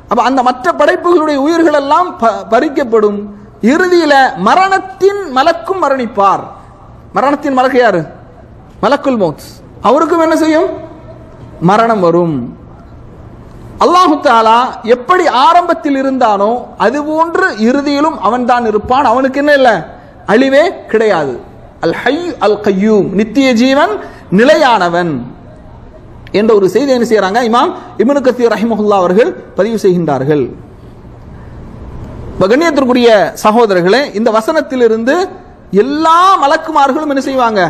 [SPEAKER 1] அப்ப அந்த மற்ற படைப்புகளுடைய உயிர்கள் எல்லாம் பறிக்கப்படும். இறுதியில மரணத்தின் மலக்கும் மரணிப்பார். மரணத்தின் மலக்கு யாரு, மலக்குல் மௌத், அவருக்கும் என்ன செய்யும், மரணம் வரும். அல்லாஹு தஆலா எப்படி ஆரம்பத்தில் இருந்தானோ அதுபோன்று இறுதியிலும் அவன் தான் இருப்பான். அவனுக்கு என்ன இல்லை, அழிவே கிடையாது. அல் ஹய் அல் கய்யூம், நித்திய ஜீவன், நிலையானவன் என்ற ஒரு செய்தி என்ன செய்யறாங்க, இமாம் இப்னு கத்தீர் ரஹிமஹுல்லாஹ் அவர்கள் பதிவு செய்கின்றார்கள். கண்ணியத்திற்குரிய சகோதரர்களே, இந்த வசனத்திலிருந்து எல்லா மலக்குமார்களும் என்ன செய்வாங்க,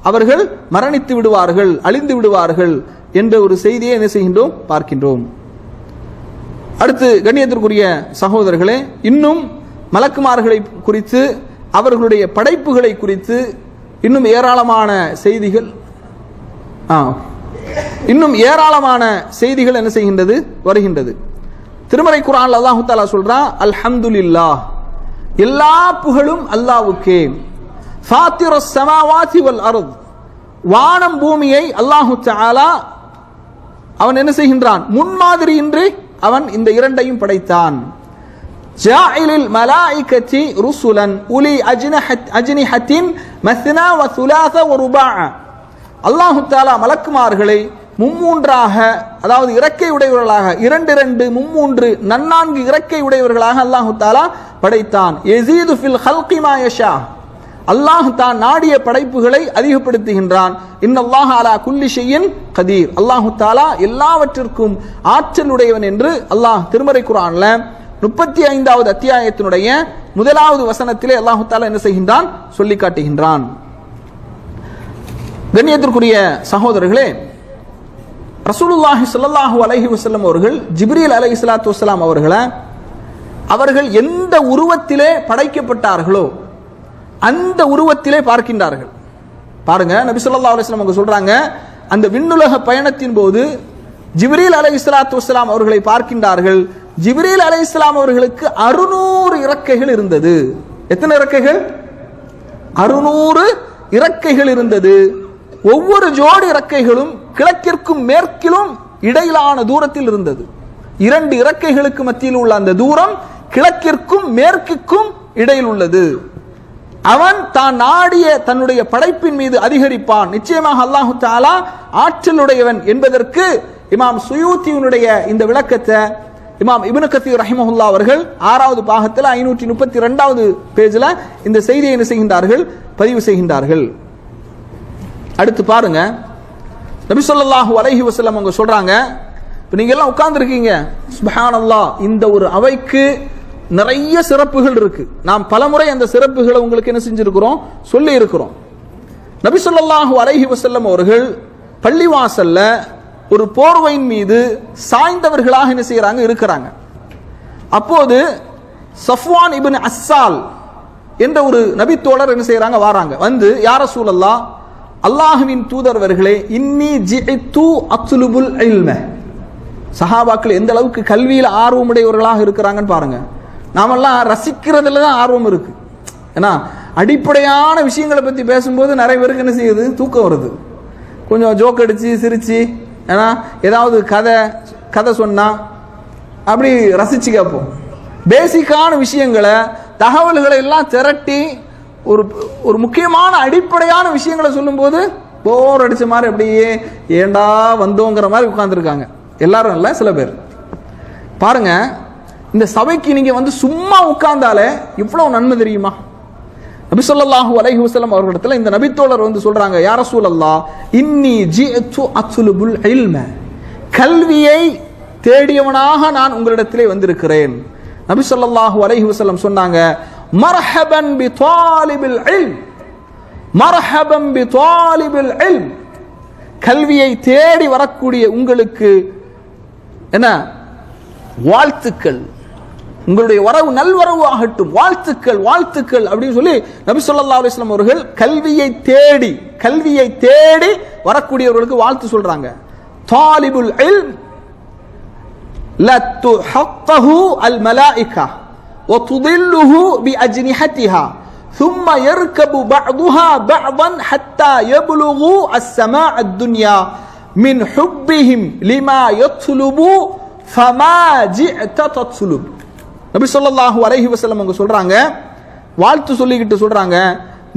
[SPEAKER 1] அவர்கள் மரணித்து விடுவார்கள், அழிந்து விடுவார்கள் என்ற ஒரு செய்தியை என்ன செய்கின்றோம், பார்க்கின்றோம். அடுத்து கண்ணியத்திற்குரிய சகோதரர்களே, இன்னும் மலக்குமார்களை குறித்து அவர்களுடைய படைப்புகளை குறித்து இன்னும் ஏராளமான செய்திகள் என்ன செய்கின்றது, வருகின்றது. திருமறை குர்ஆன்ல அல்லாஹ் தஆலா சொல்றான், அல்ஹம்துலில்லாஹ், எல்லா புகழும் அல்லாஹ்வுக்கே. ஃபாத்திரஸ் ஸமாவாதி வல் அர்த், வானம் பூமியை அல்லாஹ் தஆலா அவன் என்ன செய்கின்றான், முன்மாதிரியின்றி அவன் இந்த இரண்டையும் படைத்தான். ஜாஇலில் மலாயிகத்தி ருசுலன் உலி அஜ்னிஹத்தின் மஸ்னா வ சுலாஸ வ ருபா. அல்லாஹ் தஆலா மலக்குமார்களை மும்மூன்றாக, அதாவது இறக்கை உடையவர்களாக, 2 3 4 இறக்கை உடையவர்களாக அல்லாஹ் தஆலா படைத்தான். யஸீது ஃபில் ஹல்கி மா யஷா, அல்லாஹ் தான் நாடிய படைப்புகளை அதிகப்படுத்துகின்றான். இன்னல்லாஹ அலா குல்லி ஷைஇன் கதீர், அல்லாஹ் தஆலா எல்லாவற்றிற்கும் ஆற்றலுடையவன் என்று அல்லாஹ் திருமறை குர்ஆன்ல 35வது அத்தியாயத்தினுடைய 1வது வசனத்திலே அல்லாஹ் தஆலா என்ன செய்கின்றான், சொல்லி காட்டுகின்றான். கண்ணியத்திற்குரிய சகோதரர்களே, ரசூலுல்லாஹி ஸல்லல்லாஹு அலைஹி வஸல்லம் அவர்கள் ஜிப்ரீல் அலைஹிஸ்ஸலாத்து வஸ்ஸலாம் அவர்கள் எந்த உருவத்திலே படைக்கப்பட்டார்களோ அந்த உருவத்திலே பார்க்கின்றார்கள். பாருங்க, நபி ஸல்லல்லாஹு அலைஹி வஸல்லம் அவங்க சொல்றாங்க, அந்த விண்ணுலக பயணத்தின் போது ஜிப்ரீல் அலைஹிஸ்ஸலாத்து வஸ்ஸலாம் அவர்களை பார்க்கின்றார்கள். ஜிப்ரீல் அலைஹிஸ்ஸலாம் அவர்களுக்கு 600 இறக்கைகள் இருந்தது. எத்தனை இறக்கைகள்? 600 இறக்கைகள் இருந்தது. ஒவ்வொரு ஜோடி இறக்கைகளும் கிழக்கிற்கும் மேற்கிலும் இடையிலான தூரத்தில் இருந்தது. 2 இறக்கைகளுக்கு மத்தியில் உள்ள அந்த தூரம் கிழக்கிற்கும் மேற்குக்கும் இடையில் உள்ளது. அவன் தான் நாடிய தன்னுடைய படைப்பின் மீது அதிகரிப்பான். நிச்சயமாக அல்லாஹ் தஆலா ஆற்றலுடையவன் என்பதற்கு இமாம் சுயூத்தியினுடைய இந்த விளக்கத்தை இமாம் இப்னு கதீர் ரஹிமஹுல்லாஹ் அவர்கள் 6வது பாகத்தில் 532வது பேஜ்ல இந்த செய்தியை என்ன செய்கின்றார்கள், பதிவு செய்கின்றார்கள். அடுத்து பாருங்க, நபி ஸல்லல்லாஹு அலைஹி வஸல்லம் அவங்க சொல்றாங்க, இப்ப நீங்க எல்லாம் உட்கார்ந்து இருக்கீங்க, சுப்ஹானல்லாஹ், இந்த ஒரு அவைக்கு நிறைய சிறப்புகள் இருக்கு. நாம் பலமுறை அந்த சிறப்புகளை உங்களுக்கு என்ன செஞ்சிருக்கிறோம், சொல்லி இருக்கிறோம். நபி ஸல்லல்லாஹு அலைஹி வஸல்லம் அவர்கள் பள்ளிவாசல்ல ஒரு போர்வையின் மீது சாய்ந்தவர்களாக என்ன செய்யறாங்க, இருக்கிறாங்க. அப்போது சஃப்வான் இப்னு அஸ்ஸால் என்ற ஒரு நபி தோழர் என்ன செய்யறாங்க, வராங்க. வந்து, யா ரசூலல்லாஹ், அல்லாஹ்வின் தூதர்வர்களே, இன்னி ஜிஇத்து அத்லுபுல் இல்ம. சஹாபாக்கள் எந்த அளவுக்கு கல்வியில் ஆர்வமுடையவர்களாக இருக்கிறாங்கன்னு பாருங்க. நாமெல்லாம் ரசிக்கிறதுல தான் ஆர்வம் இருக்கு. ஏன்னா அடிப்படையான விஷயங்களை பத்தி பேசும்போது நிறைய பேருக்கு என்ன செய்யுது, தூக்கம் வருது. கொஞ்சம் ஜோக் அடிச்சு சிரிச்சு, ஏன்னா ஏதாவது கதை சொன்னா அப்படி ரசிச்சு கேட்போம். பேசிக்கான விஷயங்களை, தகவல்களை எல்லாம் திரட்டி ஒரு முக்கியமான அடிப்படையான விஷயங்களை சொல்லும் போது போர் அடிச்ச மாதிரி அப்படியே ஏண்டா வந்தோங்கிற மாதிரி உட்கார்ந்துருக்காங்க. எல்லாரும் இல்ல, சில பேர். பாருங்க, இந்த சபைக்கு நீங்க வந்து சும்மா உட்கார்ந்தாலே இவ்வளவு நன்மை தெரியுமா? நபி ஸல்லல்லாஹு அலைஹி வஸல்லம் அவர்களிடத்துல இந்த நபித்தோழர் வந்து சொல்றாங்க, யா ரசூலல்லாஹ், இன்னி ஜிஅத்து அத்லுபுல் இல்ம, கல்வியை தேடியவனாக நான் உங்களிடத்திலே வந்திருக்கிறேன். நபி ஸல்லல்லாஹு அலைஹி வஸல்லம் சொன்னாங்க, மர்ஹபன் பி தாலிபில் இல்ம், மர்ஹபன் பி தாலிபில் இல்ம், கல்வியை தேடி வரக்கூடிய உங்களுக்கு என்ன வாழ்த்துக்கள், உங்களுடைய வரவு நல்வரவு ஆகட்டும், வாழ்த்துக்கள் வாழ்த்துக்கள் அப்படின்னு சொல்லி நபி ஸல்லல்லாஹு அலைஹி வஸல்லம் அவர்கள் கல்வியை தேடி வரக்கூடியவர்களுக்கு வாழ்த்து சொல்றாங்க. தாலிபுல் இல்ம் லா துஹqqஹு அல் மலாயிகா வ துதில்லுஹு பி அஜ்னிஹத்திஹா ثم يركب بعضها بعضا حتى يبلغوا السماء الدنيا من حبهم لما يطلب فما جئت تطلب. நபி ஸல்லல்லாஹு அலைஹி வஸல்லம் அவங்க சொல்றாங்க, வாழ்த்து சொல்லிக்கிட்டு சொல்றாங்க,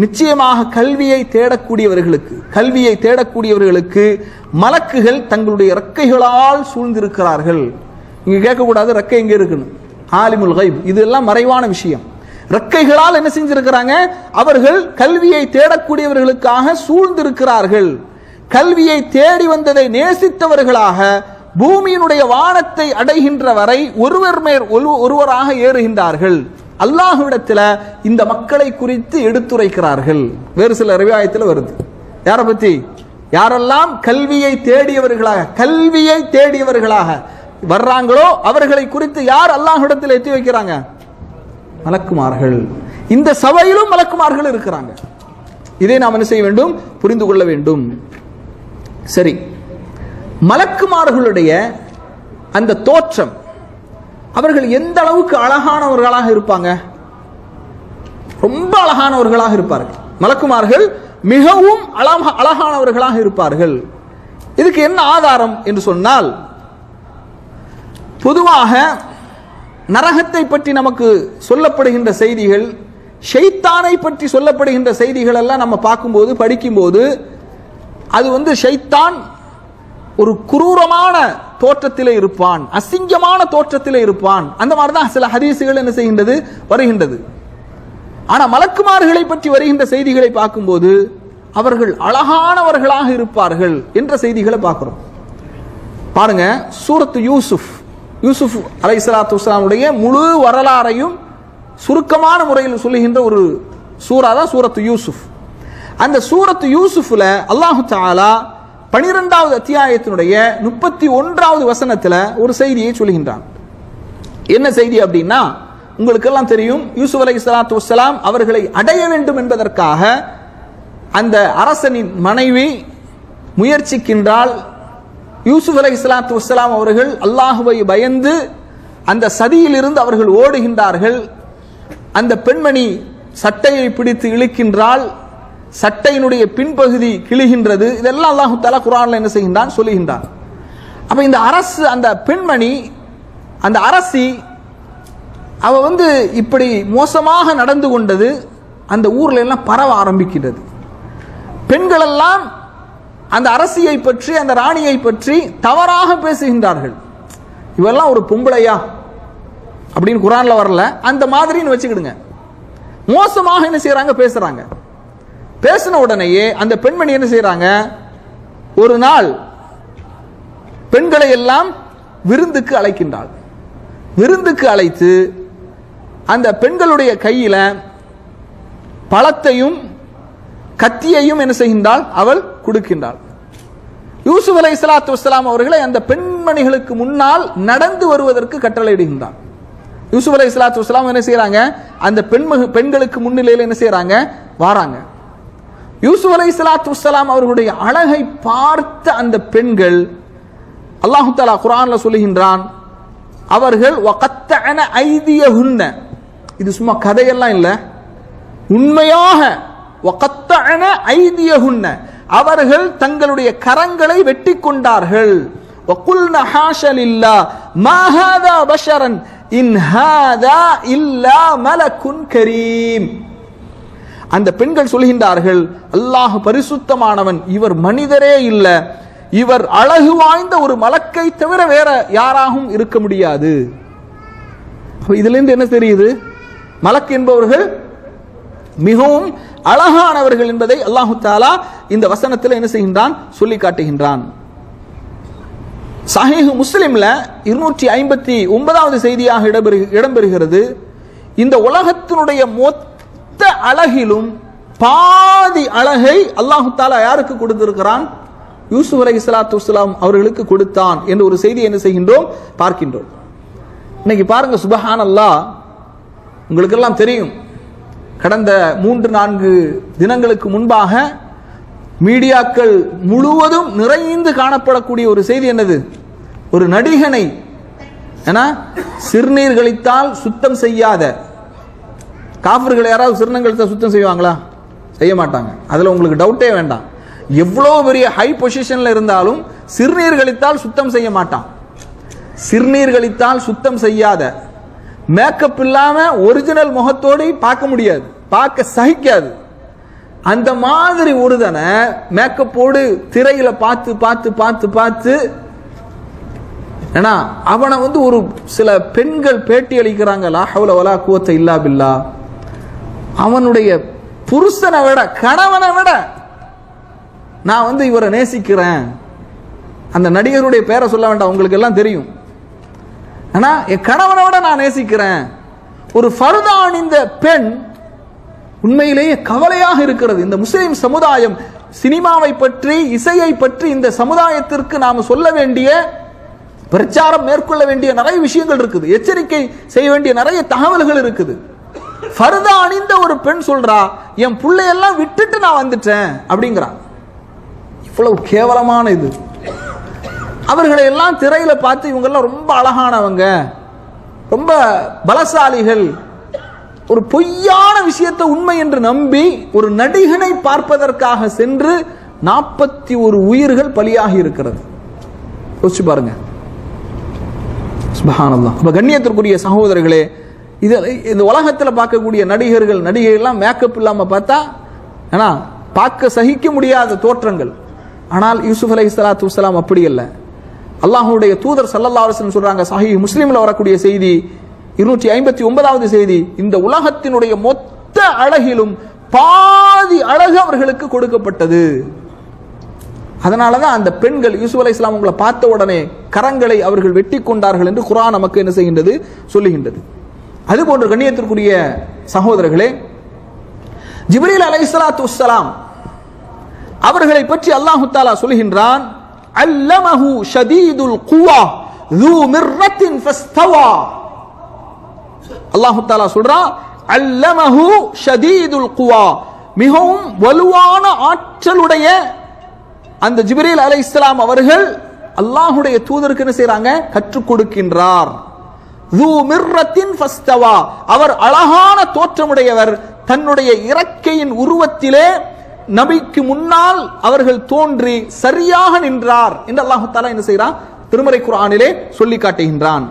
[SPEAKER 1] நிச்சயமாக கல்வியை தேடக்கூடியவர்களுக்கு மலக்குகள் தங்களுடைய இறக்கைகளால் சூழ்ந்திருக்கிறார்கள். இங்க கேட்கக்கூடாது ரெக்கை எங்க இருக்குன்னு, ஆலிமுல் கைப், இதெல்லாம் மறைவான விஷயம். ரெக்கைகளால் என்ன செஞ்சிருக்கிறாங்க, அவர்கள் கல்வியை தேடக்கூடியவர்களுக்காக சூழ்ந்திருக்கிறார்கள். கல்வியை தேடி வந்ததை நேசித்தவர்களாக பூமியினுடைய வானத்தை அடைகின்ற வரை ஒருவர் மேல் ஒருவராக ஏறுகின்றார்கள். அல்லாஹ்விடத்தில் இந்த மக்களை குறித்து எடுத்துரைக்கிறார்கள். வேறு சில ரிவாயத்தில் வருது. யாரை பத்தி? யாரெல்லாம் கல்வியை தேடியவர்களாக வர்றாங்களோ அவர்களை குறித்து யார் அல்லாஹ்விடத்தில் எத்தி வைக்கிறாங்க? மலக்குமார்கள். இந்த சபையிலும் மலக்குமார்கள் இருக்கிறாங்க. இதை நாம் என்ன செய்ய வேண்டும்? புரிந்து கொள்ள வேண்டும். சரி, மலக்குமார்களுடைய அந்த தோற்றம், அவர்கள் எந்த அளவுக்கு அழகானவர்களாக இருப்பாங்க? ரொம்ப அழகானவர்களாக இருப்பார்கள். மலக்குமார்கள் மிகவும் அழகானவர்களாக இருப்பார்கள். இதுக்கு என்ன ஆதாரம் என்று சொன்னால், பொதுவாக நரகத்தை பற்றி நமக்கு சொல்லப்படுகின்ற செய்திகள், ஷைத்தானை பற்றி சொல்லப்படுகின்ற செய்திகள் எல்லாம் நம்ம பார்க்கும்போது, படிக்கும்போது, அது ஷைத்தான் ஒரு குரூரமான தோற்றத்திலே இருப்பான், அசிங்கமான தோற்றத்திலே இருப்பான். அந்த மாதிரி தான் சில ஹதீசுகள் என்ன செய்கின்றது, வருகின்றது. ஆனா மலக்குமார்களை பற்றி வருகின்ற செய்திகளை பார்க்கும்போது அவர்கள் அழகானவர்களாக இருப்பார்கள் என்ற செய்திகளை பார்க்கிறோம். பாருங்க, சூரத்து யூசுப் அலைஹிஸ்ஸலாத்து வஸ்ஸலாமுடைய முழு வரலாறையும் சுருக்கமான முறையில் சொல்லுகின்ற ஒரு சூரா தான் சூரத்து யூசுப். அந்த சூரத்து யூசுஃப்ல அல்லாஹு தஆலா 12வது அத்தியாயத்தினுடைய 31வது வசனத்துல ஒரு செய்தியை சொல்கின்றான். என்ன செய்தி அப்படின்னா, உங்களுக்கு எல்லாம் தெரியும், யூசுப் அலைஹிஸ்ஸலாத்து வஸ்ஸலாம் அவர்களை அடைய வேண்டும் என்பதற்காக அந்த அரசனின் மனைவி முயற்சிக்கின்றாள். யூசுப் அலைஹிஸ்ஸலாத்து வஸ்ஸலாம் அவர்கள் அல்லாஹ்வை பயந்து அந்த சதியிலிருந்து அவர்கள் ஓடுகின்றார்கள். அந்த பெண்மணி சட்டையை பிடித்து இழுக்கின்றாள், சட்டையினுடைய பின்பகுதி கிழிகின்றது. இதெல்லாம் அல்லாஹ் தஆலா குர்ஆன்ல என்ன செய்கின்றான், சொல்லுகின்றான். அப்ப இந்த அரசு, அந்த பெண்மணி, அந்த அரசி, அவ இப்படி மோசமாக நடந்து கொண்டது அந்த ஊர்ல எல்லாம் பரவ ஆரம்பிக்கிறது. பெண்கள் எல்லாம் அந்த அரசியை பற்றி, அந்த ராணியை பற்றி தவறாக பேசுகின்றார்கள். இவெல்லாம் ஒரு பொம்பளையா அப்படின்னு குர்ஆன்ல வரல, அந்த மாதிரின்னு வச்சுக்கிடுங்க. மோசமாக என்ன செய்யறாங்க, பேசுறாங்க. பேசின உடனேயே அந்த பெண்மணி என்ன செய்யறாங்க, ஒரு நாள் பெண்களை எல்லாம் விருந்துக்கு அழைக்கின்றாள். விருந்துக்கு அழைத்து அந்த பெண்களுடைய கையில பழத்தையும் கத்தியையும் என்ன செய்கின்றாள், அவள் கொடுக்கின்றாள். யூசுப் அலைஹிஸ்ஸலாத்து வஸ்ஸலாம் அவர்களை அந்த பெண்மணிகளுக்கு முன்னால் நடந்து வருவதற்கு கட்டளையிடுகின்றார். யூசுப் அலைஹிஸ்ஸலாத்து வஸ்ஸலாம் என்ன செய்யறாங்க, அந்த பெண்களுக்கு முன்னிலையில் என்ன செய்யறாங்க, வாராங்க. யூசுப் அலைஹிஸ்ஸலாத்து வஸ்ஸலாம் அவர்களுடைய அழகை பார்த்த அந்த பெண்கள், அல்லாஹ் தஆலா குர்ஆன்ல சொல்லுகின்றான், அவர்கள் வகத்தஅன ஐதியஹுன்ன, இது சும்மா கதையெல்லாம் இல்ல, உண்மையாக வகத்தஅன ஐதியஹுன்ன, அவர்கள் தங்களுடைய கரங்களை வெட்டி கொண்டார்கள். வகுல்ன ஹாஷ லில்லாஹ் மா ஹாதா பஷரன் இன் ஹாதா இல்லா மலக்குன் கரீம். அந்த பெண்கள் சொல்கின்றார்கள், அல்லாஹ் பரிசுத்தமானவன், இவர் மனிதரே இல்ல, இவர் அழகு வாய்ந்த ஒரு மலக்கை தவிர வேற யாராகவும் இருக்க முடியாது. இதுல இருந்து என்ன தெரியுது, மலக் என்பவர்கள் மிகவும் அழகானவர்கள் என்பதை அல்லாஹு தஆலா இந்த வசனத்தில் என்ன செய்கின்றான், சொல்லி காட்டுகின்றான். சஹீஹ் முஸ்லிம்ல 259வது செய்தியாக இடம்பெறுகிறது, இந்த உலகத்தினுடைய மொத்த அழகிலும் பாதி அழகை அல்லாஹு தஆலா யாருக்கு கொடுத்திருக்கிறான், யூசுப் அலைஹிஸ்ஸலாத்து வஸ்ஸலாம் அவர்களுக்கு கொடுத்தான் என்று ஒரு செய்தி என்ன செய்கின்றோம், பார்க்கின்றோம். இன்னைக்கு பாருங்க, சுப்ஹானல்லாஹ், உங்களுக்கு எல்லாம் தெரியும், கடந்த 3-4 தினங்களுக்கு முன்பாக மீடியாக்கள் முழுவதும் நிறைந்து காணப்படக்கூடிய ஒரு செய்தி என்னது, ஒரு நடிகனை சிறுநீர் கழித்தால் சுத்தம் செய்யாத காஃபிர்கள் யாராவது சிறுநீர் சுத்தம் செய்வாங்களா? செய்ய மாட்டாங்க. அதுல உங்களுக்கு டவுட்டே வேண்டாம். எவ்வளவு பெரிய ஹை பொசிஷன்ல இருந்தாலும் சிறுநீர் கழித்தால் சுத்தம் செய்ய மாட்டான். சிறுநீர் கழித்தால் சுத்தம் செய்யாத, மேக்கப் இல்லாம ஒரிஜினல் முகத்தோடு பார்க்க முடியாது, பார்க்க சகிக்காது. அந்த மாதிரி ஒருதனை மேக்கப்போடு திரையில பார்த்து பார்த்து பார்த்து பார்த்து அவனை ஒரு சில பெண்கள் பேட்டி அளிக்கிறாங்க, லா ஹவ்ல வலா குவத்த இல்லா பில்லா, அவனுடைய புருஷனை விட, கணவனை விட நான் இவரை நேசிக்கிறேன். அந்த நடிகருடைய பேரை சொல்ல வேண்டாம், உங்களுக்கு எல்லாம் தெரியும். ஆனா என் கணவனை விட நான் நேசிக்கிறேன். ஒரு ஃபர்தா அணிந்த பெண் உண்மையிலேயே கவலையாக இருக்கிறது. இந்த முஸ்லிம் சமுதாயம் சினிமாவை பற்றி, இசையை பற்றி இந்த சமுதாயத்திற்கு நாம் சொல்ல வேண்டிய பிரச்சாரம் மேற்கொள்ள வேண்டிய நிறைய விஷயங்கள் இருக்குது, எச்சரிக்கை செய்ய வேண்டிய நிறைய தகவல்கள் இருக்குது. ஃபர்தா அணிந்த ஒரு பெண் சொல்றா, என் பிள்ளையெல்லாம் விட்டுட்டு நான் வந்துட்டேன் அப்படிங்கிறா. இவ்வளவு கேவலமான இது. அவர்களை எல்லாம் திரையில பார்த்து இவங்கெல்லாம் ரொம்ப அழகானவங்க, ரொம்ப பலசாலிகள், ஒரு பொய்யான விஷயத்தை உண்மை என்று நம்பி ஒரு நடிகனை பார்ப்பதற்காக சென்று 41 உயிர்கள் பலியாகி இருக்கிறது. யோசிச்சு பாருங்க. சுப்ஹானல்லாஹ். அப்ப கண்ணியத்திற்குரிய சகோதரர்களே, இந்த உலகத்தில் பார்க்கக்கூடிய நடிகைகள்லாம் மேக்கப் இல்லாம பார்த்தா ஏன்னா பார்க்க சகிக்க முடியாத தோற்றங்கள். ஆனால் யூசுப் அலைஹிஸ்ஸலாத்து வஸ்ஸலாம் அப்படி அல்ல. அல்லாஹ்வுடைய தூதர் ஸல்லல்லாஹு அலைஹி வஸல்லம் சொல்றாங்க, சஹீஹ் முஸ்லிம்ல வரக்கூடிய செய்தி, 259வது செய்தி, இந்த உலகத்தினுடைய மொத்த அழகிலும் பாதி அழகு அவர்களுக்கு கொடுக்கப்பட்டது. அதனாலதான் அந்த பெண்கள் யூசுப் அலைஹிஸ்ஸலாம் உங்களை பார்த்த உடனே கரங்களை அவர்கள் வெட்டி கொண்டார்கள் என்று குர்ஆன் நமக்கு என்ன செய்கின்றது, சொல்லுகின்றது. அதுபோன்று கண்ணியத்திற்குரிய சகோதரர்களே, ஜிப்ரீல் அலைஹிஸ்ஸலாத்து வஸ்ஸலாம் அவர்களை பற்றி அல்லாஹ் தஆலா சொல்கின்றான், அல்லமஹு ஷதீதுல் குவா ذو مرة فاستوى. அல்லாஹ் தஆலா சொல்றான், அல்லமஹு ஷதீதுல் குவா, மிகவும் வலுவான ஆற்றலுடைய அந்த ஜிப்ரீல் அலைஹிஸ்ஸலாம் அவர்கள் அல்லாஹ்வுடைய தூதருக்கு என்ன செய்றாங்க, கற்றுக் கொடுக்கின்றார். ذو مرة فاستوى, அவர் அழகான தோற்றமுடையவர், தன்னுடைய இறக்கையின் உருவத்திலே நபிக்கு முன்னால் அவர்கள் தோன்றி சரியாக நின்றார் என்று அல்லாஹ் தஆலா என்ன செய்றான், திருமறை குர்ஆனிலே சொல்லி காட்டுகின்றான்.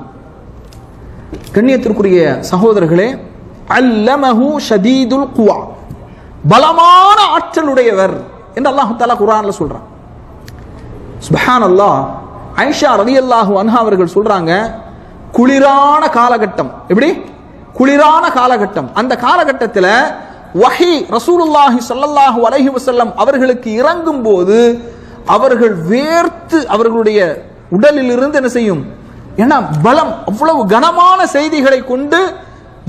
[SPEAKER 1] கண்ணியத்திற்குரிய சகோதரர்களே, அல்லமஹு ஷதீதுல் குவா, பலமான ஆற்றலுடையவர் என்று அல்லாஹ் தஆலா குர்ஆன்ல சொல்றான். சுப்ஹானல்லாஹ். ஆயிஷா ரலியல்லாஹு அன்ஹா அவர்கள் சொல்றாங்க, குளிரான காலகட்டம், எப்படி குளிரான காலகட்டம், அந்த காலகட்டத்தில் வஹி ரசூலுல்லாஹி ஸல்லல்லாஹு அலைஹி வஸல்லம் அவர்களுக்கு இறங்கும் போது அவர்கள் வேர்த்து அவர்களுடைய உடலில் இருந்து என்ன செய்யும், ஏன்னா பலம், அவ்வளவு கனமான செய்திகளை கொண்டு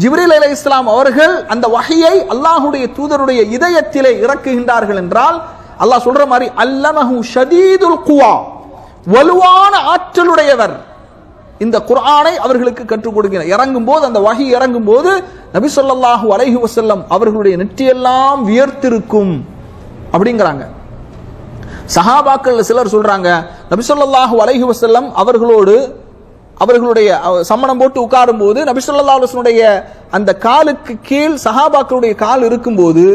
[SPEAKER 1] ஜிப்ரீல் அலைஹிஸ்ஸலாம் அவர்கள் அந்த வஹியை அல்லாஹ்வுடைய தூதருடைய இதயத்திலே இறக்குகின்றார்கள் என்றால் அல்லாஹ் சொல்ற மாதிரி அல்லமஹு ஷதீதுல் குவா, வலுவான ஆற்றலுடையவர், இந்த குர்ஆனை அவர்களுக்கு கற்றுக் கொடுக்கிறார். இறங்கும் போது, அந்த வஹி இறங்கும் போது நபி ஸல்லல்லாஹு அலைஹி வஸல்லம் அவர்களுடைய நெற்றியெல்லாம் வியர்த்திருக்கும் அப்படிங்கிறாங்க. சஹாபாக்கள் சிலர் சொல்றாங்க, நபி ஸல்லல்லாஹு அலைஹி வஸல்லம் அவர்களுடைய சம்மணம் போட்டு உட்காரும் போது நபி ஸல்லல்லாஹு அலைஹி வஸல்லுடைய அந்த காலுக்கு கீழ் சஹாபாக்களுடைய கால் இருக்கும்போது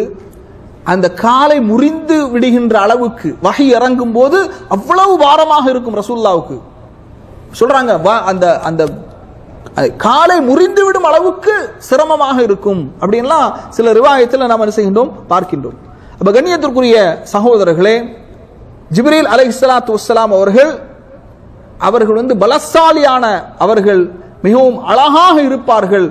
[SPEAKER 1] அந்த காலை முறிந்து விடுகின்ற அளவுக்கு வஹி இறங்கும் போது அவ்வளவு பாரமாக இருக்கும் ரசூலுல்லாஹ்வுக்கு. சொல்றாங்க, அந்த அந்த காலை முறிந்து விடும் அளவுக்கு சிரமமாக இருக்கும் அப்படின்லாம் சில ரிவாயத்தில் நாம் என்ன செய்கின்றோம், பார்க்கின்றோம். அப்ப கண்ணியத்திற்குரிய சகோதரர்களே, ஜிப்ரீல் அலைஹிஸ்ஸலாத்து வஸ்ஸலாம் அவர்கள் பலசாலியான, அவர்கள் மிகவும் அழகாக இருப்பார்கள்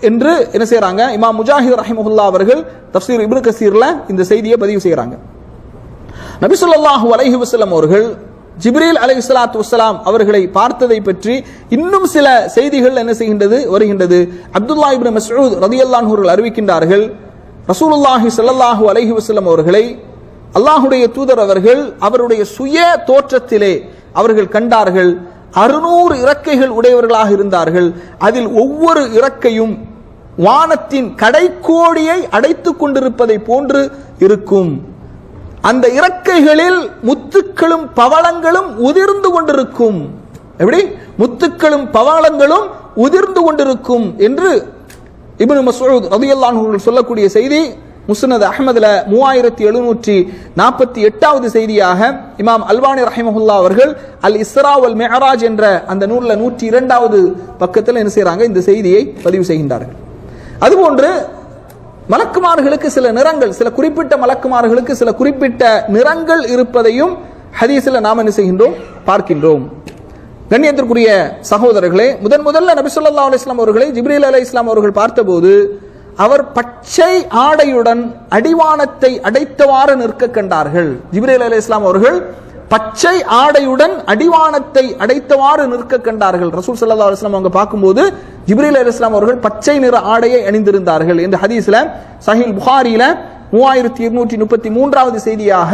[SPEAKER 1] என்று என்ன செய்யறாங்க, இமாம் முஜாஹித் ரஹிமஹுல்லாஹ் அவர்கள் தஃப்சீர் இப்னு கஸீர்ல இந்த செய்தியை பதிவு செய்யறாங்க. நபி ஸல்லல்லாஹு அலைஹி வஸல்லம் அவர்கள் ஜிப்ரீல் அலைஹிஸ்ஸலாத்து வஸ்ஸலாம் அவர்களை பார்த்ததை பற்றி இன்னும் சில செய்திகள் என்ன செய்கின்றது, வருகின்றது. அப்துல்லாஹ் இப்னு மஸ்ஊத் ரலியல்லாஹு அன்ஹு அவர்கள் அறிவிக்கின்றார்கள், ரசூலுல்லாஹி ஸல்லல்லாஹு அலைஹி வஸல்லம் அவர்களை அல்லாஹ்வுடைய தூதர் அவர்கள் அவருடைய சுய தோற்றத்திலே அவர்கள் கண்டார்கள். 600 இறக்கைகள் உடையவர்களாக இருந்தார்கள். அதில் ஒவ்வொரு இறக்கையும் வானத்தின் கடைக்கோடியை அடைத்துக் கொண்டிருப்பதை போன்று இருக்கும். அந்த இறக்கைகளில் முத்துக்களும் பவளங்களும் உதிர்ந்து கொண்டிருக்கும். எப்படி முத்துக்களும் பவளங்களும் உதிர்ந்து கொண்டிருக்கும் என்று இப்னு மஸ்ஊத் ரலியல்லாஹு அன்ஹு சொல்லக்கூடிய செய்தி முஸ்னத் அஹ்மதுல 3748வது செய்தியாக இமாம் அல்பானி ரஹிமஹுல்லாஹ் அவர்கள் அல் இஸ்ரா வல் மிஅராஜ் என்ற அந்த நூல்ல 102வது பக்கத்தில் என்ன செய்றாங்க, இந்த செய்தியை பதிவு செய்கின்றார்கள். அதுபோன்று மலக்குமார்களுக்கு சில நிறங்கள், சில குறிப்பிட்ட மலக்குமார்களுக்கு சில குறிப்பிட்ட நிறங்கள் இருப்பதையும் ஹதீஸில் நாம் என்ன செய்கின்றோம், பார்க்கின்றோம். கண்ணியத்திற்குரிய சகோதரர்களே, முதல்ல நபி ஸல்லல்லாஹு அலைஹி வஸல்லம் அவர்களை ஜிப்ரீல் அலைஹிஸ்ஸலாம் அவர்கள் பார்த்தபோது அவர் பச்சை ஆடையுடன் அடிவானத்தை அடைத்தவாறு நிற்க கண்டார்கள். ஜிப்ரீல் அலைஹிஸ்ஸலாம் அவர்கள் பச்சை ஆடையுடன் அடிவானத்தை அடைத்தவாறு நிற்க கண்டார்கள். ரசூல் ஸல்லல்லாஹு அலைஹி வஸல்லம் அவங்க பார்க்கும்போது ஜிப்ரீல் அலைஹிஸ்ஸலாம் அவர்கள் பச்சை நிற ஆடையை அணிந்திருந்தார்கள். இந்த ஹதீஸ்ல சஹீஹ் புகாரியில 3233வது செய்தியாக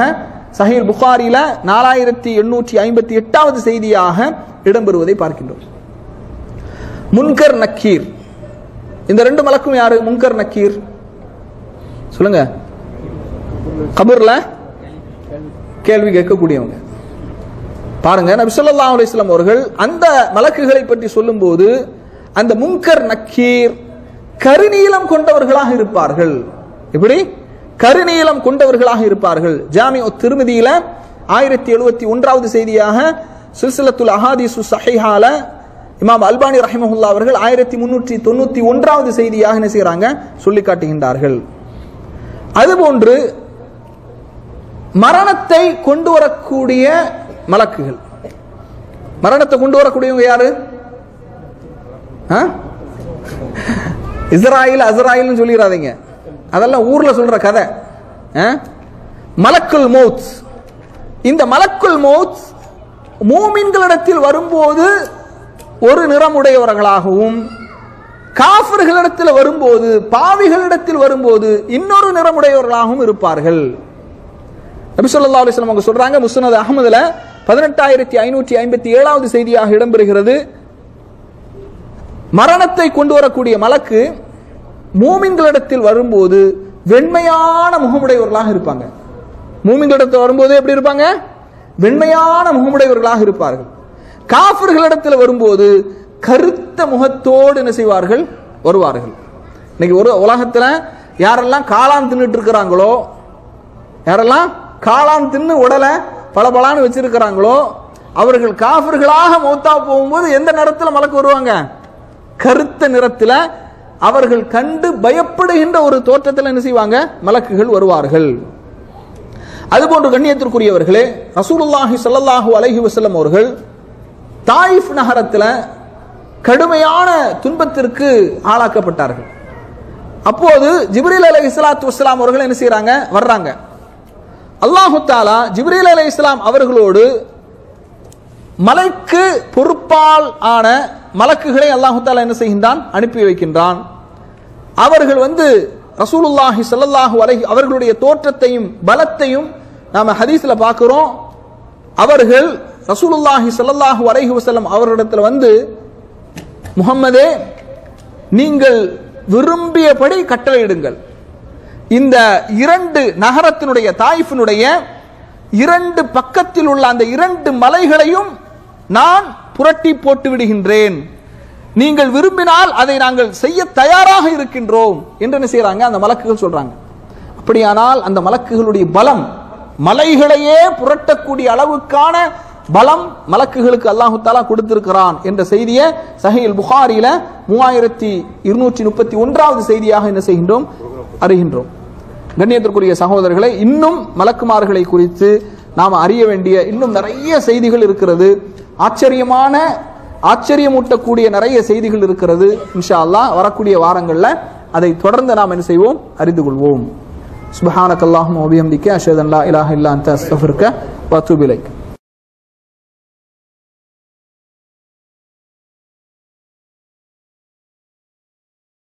[SPEAKER 1] சஹீஹ் புகாரில 4858வது செய்தியாக இடம்பெறுவதை பார்க்கின்றோம். முன்கர் நக்கீர், இந்த ரெண்டு மலக்கும் யாரு? முன்கர் நக்கீர் சொல்லுங்க. கபர்ல கேள்வி கேட்கக்கூடியவங்க. பாருங்க, நபி ஸல்லல்லாஹு அலைஹி வஸல்லம் அவர்கள் அந்த மலக்குகளை பற்றி சொல்லும்போது அந்த முன்கர் நக்கீர் கருநீலம் கொண்டவர்களாக இருப்பார்கள். எப்படி? கருநீலம் கொண்டவர்களாக இருப்பார்கள். ஜாமிஉ திர்மிதியில 1071வது செய்தியாக, சில்சிலத்துல் அஹாதீசு ஸஹீஹால இமாம் அல்பானி ரஹிமஹுல்லாஹ் அவர்கள் 1391வது செய்தியாக என்ன செய்றாங்க? சொல்லி காட்டுகின்றார்கள். அதுபோன்று மரணத்தை கொண்டு வரக்கூடிய மலக்குகள். மரணத்தை கொண்டு வரக்கூடியவங்க யாரு? இஸ்ராயில் அஸ்ராயில் சொல்லிடாதீங்க, அதெல்லாம் ஊர்ல சொல்ற கதை. மலக்குல் மௌத். இந்த மலக்குல் மௌத் மூமின்களிடத்தில் வரும்போது ஒரு நிறமுடையவர்களாகவும், காஃபிர்களிடத்தில் வரும்போது, பாவிகளிடத்தில் வரும்போது இன்னொரு நிறமுடையவர்களாகவும் இருப்பார்கள். நபி ஸல்லல்லாஹு அலைஹி வஸல்லம் அவங்க சொல்றாங்க, முஸ்னத் அஹ்மதுல 18557வது செய்தியாக இடம்பெறுகிறது. மரணத்தை கொண்டு வரக்கூடிய மலக்கு மூமின்களிடத்தில் வரும்போது வெண்மையான முகமுடையவர்களாக இருப்பாங்க. மூமின்களிடத்தில் வரும்போது எப்படி இருப்பாங்க? வெண்மையான முகமுடையவர்களாக இருப்பார்கள். காஃபிர்களிடத்தில் வரும்போது கருத்த முகத்தோடு என்ன செய்வார்கள்? வருவார்கள். இன்னைக்கு ஒரு உலகத்துல யாரெல்லாம் காளான் தின்னுட்டு இருக்கிறாங்களோ, யாரெல்லாம் காளான் தின்னு உடலை பளபளான்னு வச்சிருக்கிறாங்களோ, அவர்கள் காஃபிர்களாக மௌத்தா போகும்போது எந்த நிறத்துல மலக்கு வருவாங்க? கருத்த நிறத்துல. அவர்கள் கண்டு பயப்படுகின்ற ஒரு தோற்றத்தில் என்ன செய்வாங்க? மலக்குகள் வருவார்கள். அதுபோன்று கண்ணியத்திற்குரியவர்களே, ரசூலுல்லாஹி ஸல்லல்லாஹு அலைஹி வஸல்லம் அவர்கள் தாயிஃப் நகரத்தில் கடுமையான துன்பத்திற்கு ஆளாக்கப்பட்டார்கள். அப்போது ஜிப்ரீல் அலைஹிஸ்ஸலாத்து வஸ்ஸலாம் அவர்கள் என்ன செய்றாங்க? வர்றாங்க. அல்லாஹு தஆலா ஜிப்ரீல் அலைஹிஸ்ஸலாம் அவர்களோடு மலைக்கு பொறுப்பால் ஆன மலக்குகளை அல்லாஹு தஆலா என்ன செய்கின்றான்? அனுப்பி வைக்கின்றான். அவர்கள் ரசூலுல்லாஹி ஸல்லல்லாஹு அலைஹி அவர்களுடைய தோற்றத்தையும் பலத்தையும் நாம ஹதீஸ்ல பார்க்கிறோம். அவர்கள் ரசூலுல்லாஹி ஸல்லல்லாஹு அலைஹி வஸல்லம் அவர்களிடத்தில் முஹம்மதே, நீங்கள் விரும்பியபடி கட்டளையிடுங்கள். இந்த இரண்டு நகரத்தினுடைய, தாயிஃபினுடைய இரண்டு பக்கத்தில் உள்ள அந்த இரண்டு மலைகளையும் நான் புரட்டி போட்டு விடுகின்றேன். நீங்கள் விரும்பினால் அதை நாங்கள் செய்ய தயாராக இருக்கின்றோம் என்று என்ன செய்யறாங்க? அந்த மலக்குகள் சொல்றாங்க. அப்படியானால் அந்த மலக்குகளுடைய பலம், மலைகளையே புரட்டக்கூடிய அளவுக்கான பலம் மலக்குகளுக்கு அல்லாஹு தஆலா கொடுத்திருக்கிறான் என்ற செய்தியை சஹீஹ் புகாரில 3231வது செய்தியாக என்ன செய்கின்றோம்? அறிகின்றோம். கண்ணியத்திற்குரிய சகோதரர்களை, இன்னும் மலக்குமார்களை குறித்து நாம் அறிய வேண்டிய இன்னும் நிறைய செய்திகள் இருக்கிறது. ஆச்சரியமூட்டக்கூடிய நிறைய செய்திகள் இருக்கிறது. இன்ஷா அல்லாஹ் வரக்கூடிய வாரங்களில் அதை தொடர்ந்து நாம் என்ன செய்வோம்? அறிந்து கொள்வோம். சுப்ஹானக்கல்லாஹும்ம வ பிஹம்திக அஷ்ஹது அன் லா இலாஹா இல்லா அன்த அஸ்தக்ஃபிருக வ அத்தூபு இலைக்.